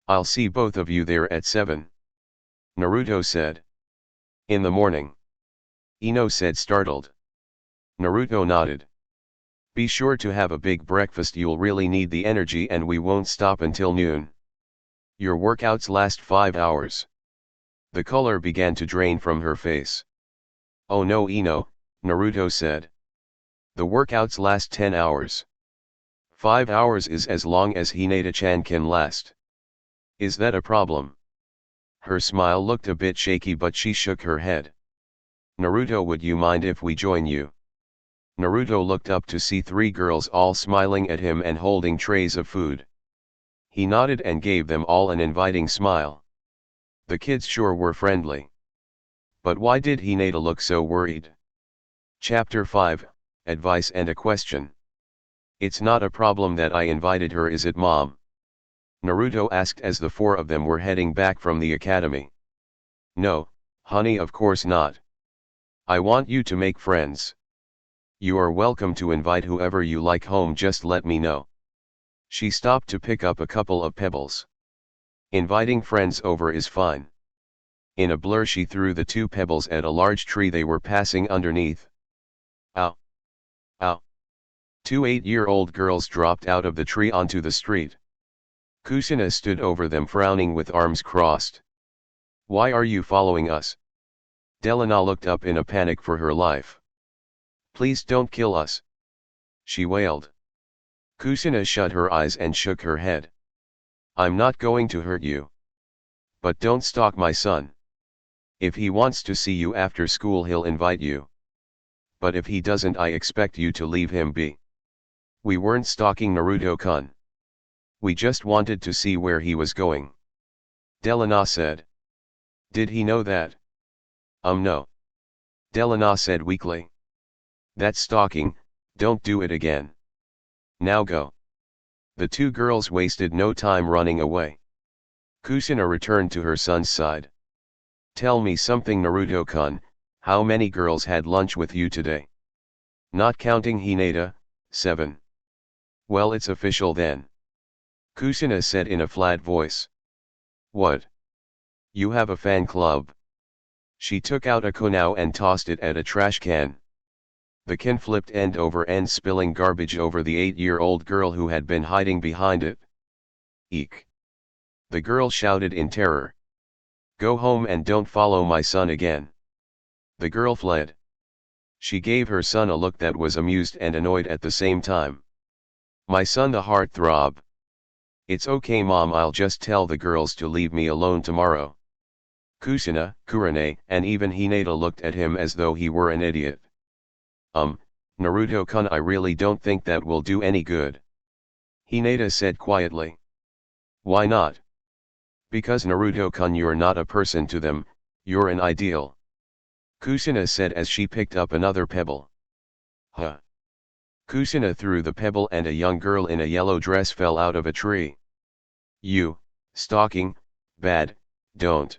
I'll see both of you there at 7. Naruto said. In the morning. Ino said, startled. Naruto nodded. Be sure to have a big breakfast, you'll really need the energy and we won't stop until noon. Your workouts last 5 hours. The color began to drain from her face. Oh no, Ino, Naruto said. The workouts last 10 hours. 5 hours is as long as Hinata-chan can last. Is that a problem? Her smile looked a bit shaky but she shook her head. Naruto, would you mind if we join you? Naruto looked up to see 3 girls all smiling at him and holding trays of food. He nodded and gave them all an inviting smile. The kids sure were friendly. But why did Hinata look so worried? Chapter 5, Advice and a Question. It's not a problem that I invited her, is it, Mom? Naruto asked as the 4 of them were heading back from the academy. No, honey, of course not. I want you to make friends. You are welcome to invite whoever you like home, just let me know. She stopped to pick up a couple of pebbles. Inviting friends over is fine. In a blur she threw the 2 pebbles at a large tree they were passing underneath. Ow! Ow! 2 8-year-old girls dropped out of the tree onto the street. Kusina stood over them frowning with arms crossed. Why are you following us? Delana looked up in a panic for her life. Please don't kill us. She wailed. Kusina shut her eyes and shook her head. I'm not going to hurt you. But don't stalk my son. If he wants to see you after school he'll invite you. But if he doesn't, I expect you to leave him be. We weren't stalking Naruto-kun. We just wanted to see where he was going. Delana said. Did he know that? No. Delana said weakly. That's stalking, don't do it again. Now go. The two girls wasted no time running away. Kusina returned to her son's side. Tell me something, Naruto-kun, how many girls had lunch with you today? Not counting Hinata, 7. Well, it's official then. Kusina said in a flat voice. What? You have a fan club? She took out a konao and tossed it at a trash can. The can flipped end over end, spilling garbage over the 8-year-old girl who had been hiding behind it. Eek! The girl shouted in terror. Go home and don't follow my son again. The girl fled. She gave her son a look that was amused and annoyed at the same time. My son, the heartthrob. It's okay, Mom, I'll just tell the girls to leave me alone tomorrow. Kusina, Kurane, and even Hinata looked at him as though he were an idiot. Naruto-kun, I really don't think that will do any good. Hinata said quietly. Why not? Because Naruto-kun, you're not a person to them, you're an ideal. Kusina said as she picked up another pebble. Huh. Kusina threw the pebble and a young girl in a yellow dress fell out of a tree. You, stalking, bad, don't.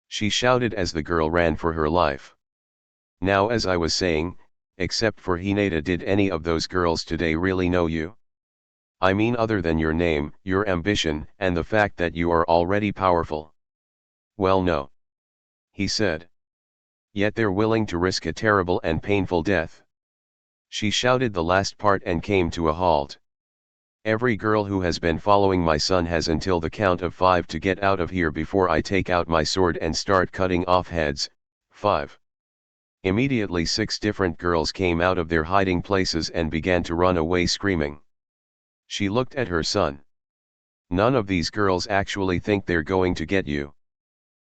She shouted as the girl ran for her life. Now, as I was saying, except for Hinata, did any of those girls today really know you? I mean, other than your name, your ambition, and the fact that you are already powerful. Well, no. He said. Yet they're willing to risk a terrible and painful death. She shouted the last part and came to a halt. Every girl who has been following my son has until the count of 5 to get out of here before I take out my sword and start cutting off heads. 5. Immediately 6 different girls came out of their hiding places and began to run away screaming. She looked at her son. None of these girls actually think they're going to get you.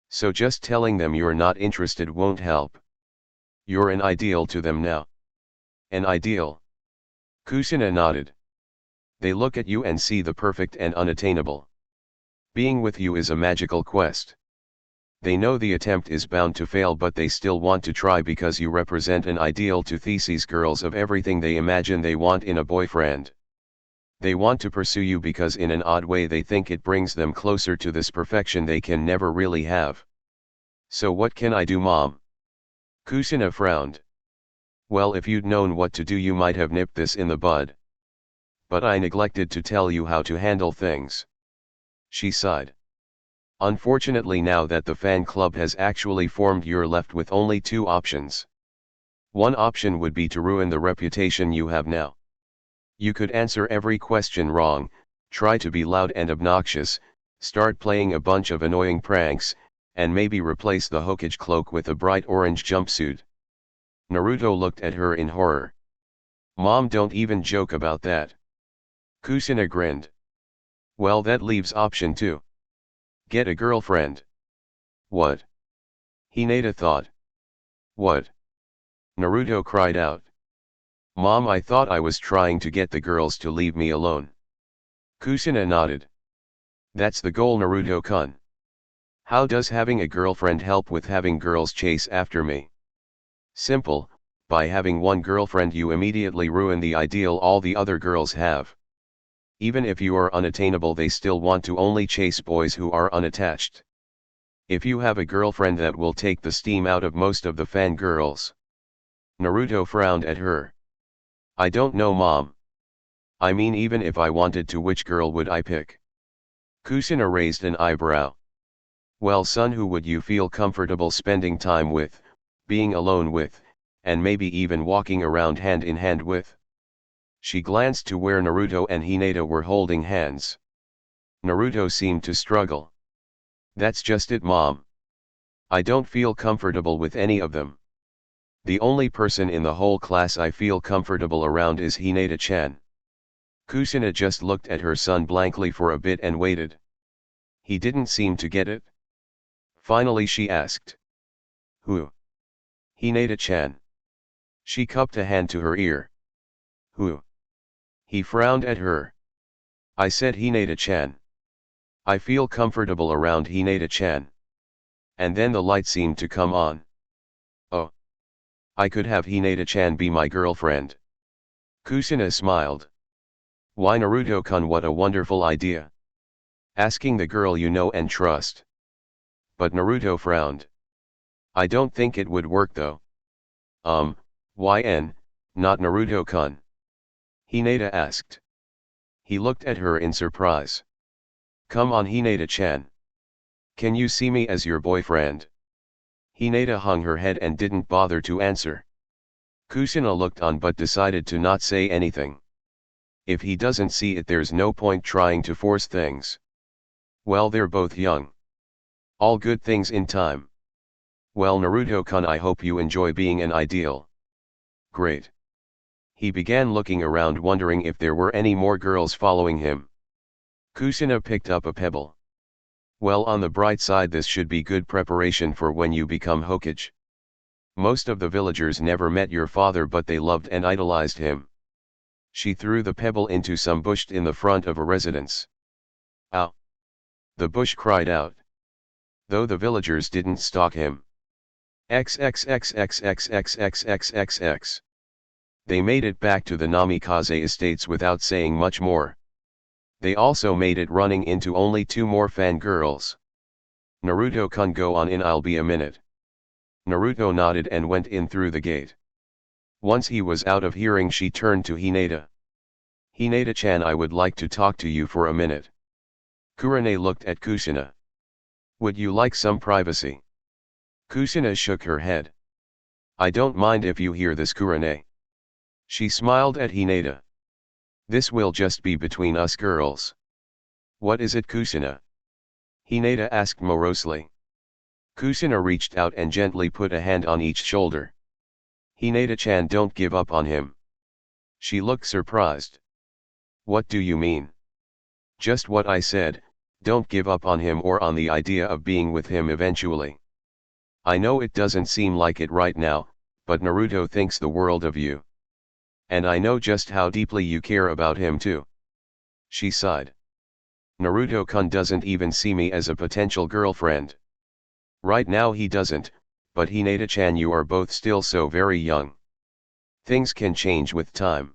So just telling them you're not interested won't help. You're an ideal to them now. An ideal? Kusina nodded. They look at you and see the perfect and unattainable. Being with you is a magical quest. They know the attempt is bound to fail, but they still want to try because you represent an ideal to these girls of everything they imagine they want in a boyfriend. They want to pursue you because in an odd way they think it brings them closer to this perfection they can never really have. So what can I do, Mom? Kusina frowned. Well, if you'd known what to do you might have nipped this in the bud. But I neglected to tell you how to handle things. She sighed. Unfortunately, now that the fan club has actually formed, you're left with only 2 options. One option would be to ruin the reputation you have now. You could answer every question wrong, try to be loud and obnoxious, start playing a bunch of annoying pranks, and maybe replace the Hokage cloak with a bright orange jumpsuit. Naruto looked at her in horror. Mom, don't even joke about that. Kusina grinned. Well, that leaves option 2. Get a girlfriend. What? Hinata thought. What? Naruto cried out. Mom, I thought I was trying to get the girls to leave me alone. Kusina nodded. That's the goal, Naruto-kun. How does having a girlfriend help with having girls chase after me? Simple, by having one girlfriend you immediately ruin the ideal all the other girls have. Even if you are unattainable, they still want to only chase boys who are unattached. If you have a girlfriend, that will take the steam out of most of the fangirls. Naruto frowned at her. I don't know, Mom. I mean, even if I wanted to, which girl would I pick? Kusina raised an eyebrow. Well, son, who would you feel comfortable spending time with, being alone with, and maybe even walking around hand in hand with? She glanced to where Naruto and Hinata were holding hands. Naruto seemed to struggle. That's just it, Mom. I don't feel comfortable with any of them. The only person in the whole class I feel comfortable around is Hinata-chan. Kusina just looked at her son blankly for a bit and waited. He didn't seem to get it. Finally she asked. Who? Hinata-chan. She cupped a hand to her ear. Who? He frowned at her. I said Hinata-chan. I feel comfortable around Hinata-chan. And then the light seemed to come on. Oh. I could have Hinata-chan be my girlfriend. Kusina smiled. Why Naruto-kun, what a wonderful idea. Asking the girl you know and trust. But Naruto frowned. I don't think it would work though. Yn, not Naruto-kun? Hinata asked. He looked at her in surprise. Come on Hinata-chan. Can you see me as your boyfriend? Hinata hung her head and didn't bother to answer. Kusina looked on but decided to not say anything. If he doesn't see it, there's no point trying to force things. Well, they're both young. All good things in time. Well, Naruto-kun, I hope you enjoy being an ideal. Great. He began looking around, wondering if there were any more girls following him. Kusina picked up a pebble. Well, on the bright side, this should be good preparation for when you become Hokage. Most of the villagers never met your father, but they loved and idolized him. She threw the pebble into some bush in the front of a residence. Ow! The bush cried out. Though the villagers didn't stalk him. XXXXXXXXXX. They made it back to the Namikaze estates without saying much more. They also made it running into only 2 more fangirls. Naruto-kun, go on in, I'll be a minute. Naruto nodded and went in through the gate. Once he was out of hearing, she turned to Hinata. Hinata-chan, I would like to talk to you for a minute. Kurane looked at Kusina. Would you like some privacy? Kusina shook her head. I don't mind if you hear this, Kurane. She smiled at Hinata. This will just be between us girls. What is it, Kusina? Hinata asked morosely. Kusina reached out and gently put a hand on each shoulder. Hinata-chan, don't give up on him. She looked surprised. What do you mean? Just what I said, don't give up on him or on the idea of being with him eventually. I know it doesn't seem like it right now, but Naruto thinks the world of you. And I know just how deeply you care about him too. She sighed. Naruto-kun doesn't even see me as a potential girlfriend. Right now he doesn't, but Hinata-chan, you are both still so very young. Things can change with time.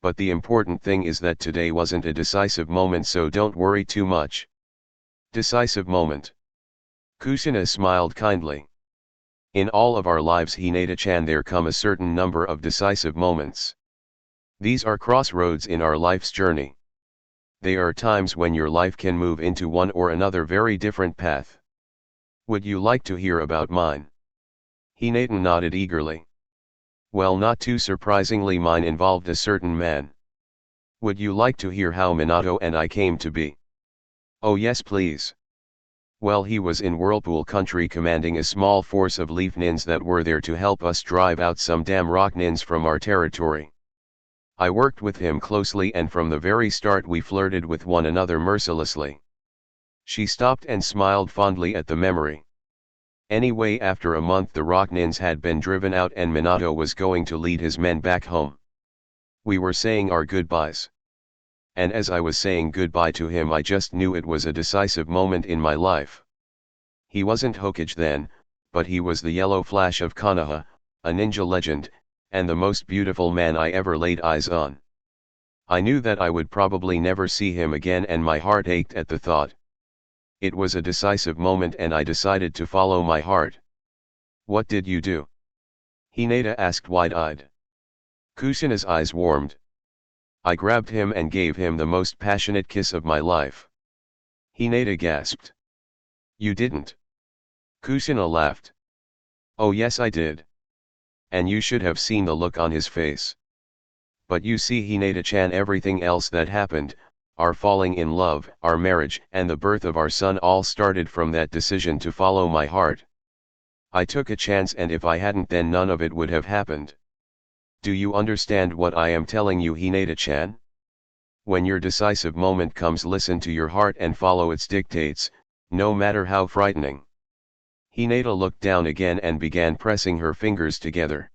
But the important thing is that today wasn't a decisive moment, so don't worry too much. Decisive moment. Kusina smiled kindly. In all of our lives, Hinata-chan, there come a certain number of decisive moments. These are crossroads in our life's journey. They are times when your life can move into one or another very different path. Would you like to hear about mine? Hinata nodded eagerly. Well, not too surprisingly, mine involved a certain man. Would you like to hear how Minato and I came to be? Oh yes, please. Well, he was in Whirlpool Country commanding a small force of leaf nins that were there to help us drive out some damn rock nins from our territory. I worked with him closely, and from the very start we flirted with one another mercilessly. She stopped and smiled fondly at the memory. Anyway, after a month the rock nins had been driven out and Minato was going to lead his men back home. We were saying our goodbyes. And as I was saying goodbye to him, I just knew it was a decisive moment in my life. He wasn't Hokage then, but he was the yellow flash of Konoha, a ninja legend, and the most beautiful man I ever laid eyes on. I knew that I would probably never see him again, and my heart ached at the thought. It was a decisive moment and I decided to follow my heart. What did you do? Hinata asked wide-eyed. Kusina's eyes warmed. I grabbed him and gave him the most passionate kiss of my life. Hinata gasped. You didn't? Kusina laughed. Oh yes, I did. And you should have seen the look on his face. But you see, Hinata-chan, everything else that happened, our falling in love, our marriage, and the birth of our son, all started from that decision to follow my heart. I took a chance, and if I hadn't, then none of it would have happened. Do you understand what I am telling you, Hinata-chan? When your decisive moment comes, listen to your heart and follow its dictates, no matter how frightening. Hinata looked down again and began pressing her fingers together.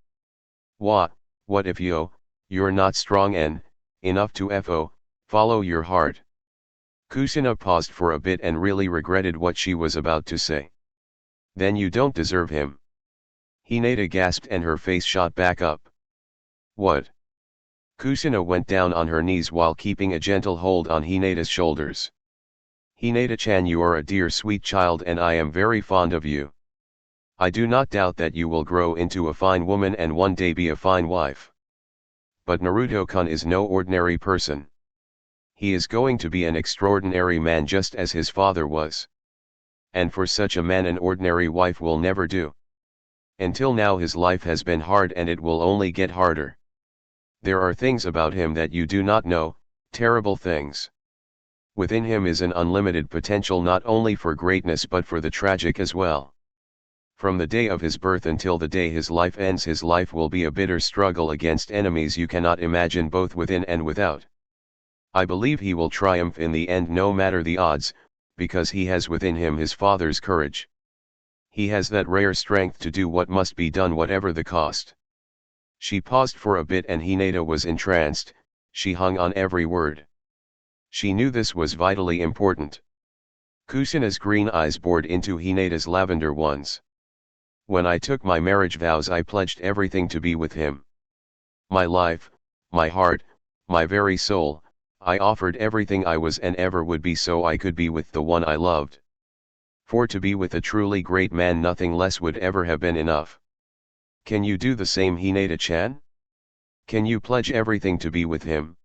What if you're not strong enough to follow your heart? Kusina paused for a bit and really regretted what she was about to say. Then you don't deserve him. Hinata gasped and her face shot back up. What? Kusina went down on her knees while keeping a gentle hold on Hinata's shoulders. Hinata-chan, you are a dear sweet child and I am very fond of you. I do not doubt that you will grow into a fine woman and one day be a fine wife. But Naruto-kun is no ordinary person. He is going to be an extraordinary man just as his father was. And for such a man an ordinary wife will never do. Until now his life has been hard and it will only get harder. There are things about him that you do not know, terrible things. Within him is an unlimited potential not only for greatness but for the tragic as well. From the day of his birth until the day his life ends, his life will be a bitter struggle against enemies you cannot imagine both within and without. I believe he will triumph in the end no matter the odds, because he has within him his father's courage. He has that rare strength to do what must be done whatever the cost. She paused for a bit and Hinata was entranced, she hung on every word. She knew this was vitally important. Kusina's green eyes bored into Hinata's lavender ones. When I took my marriage vows I pledged everything to be with him. My life, my heart, my very soul, I offered everything I was and ever would be so I could be with the one I loved. For to be with a truly great man nothing less would ever have been enough. Can you do the same, Hinata-chan? Can you pledge everything to be with him?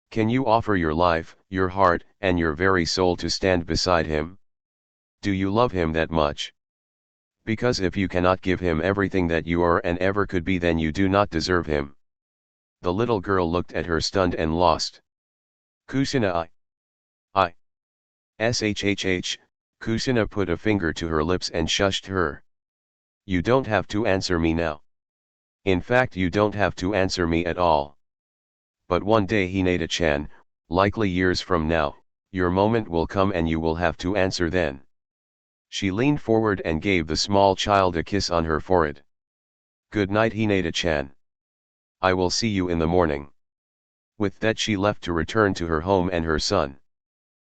Can you offer your life, your heart, and your very soul to stand beside him? Do you love him that much? Because if you cannot give him everything that you are and ever could be, then you do not deserve him. The little girl looked at her stunned and lost. Kusina, shhh, Kusina put a finger to her lips and shushed her. You don't have to answer me now. In fact you don't have to answer me at all. But one day, Hinata-chan, likely years from now, your moment will come and you will have to answer then. She leaned forward and gave the small child a kiss on her forehead. Good night, Hinata-chan. I will see you in the morning. With that she left to return to her home and her son.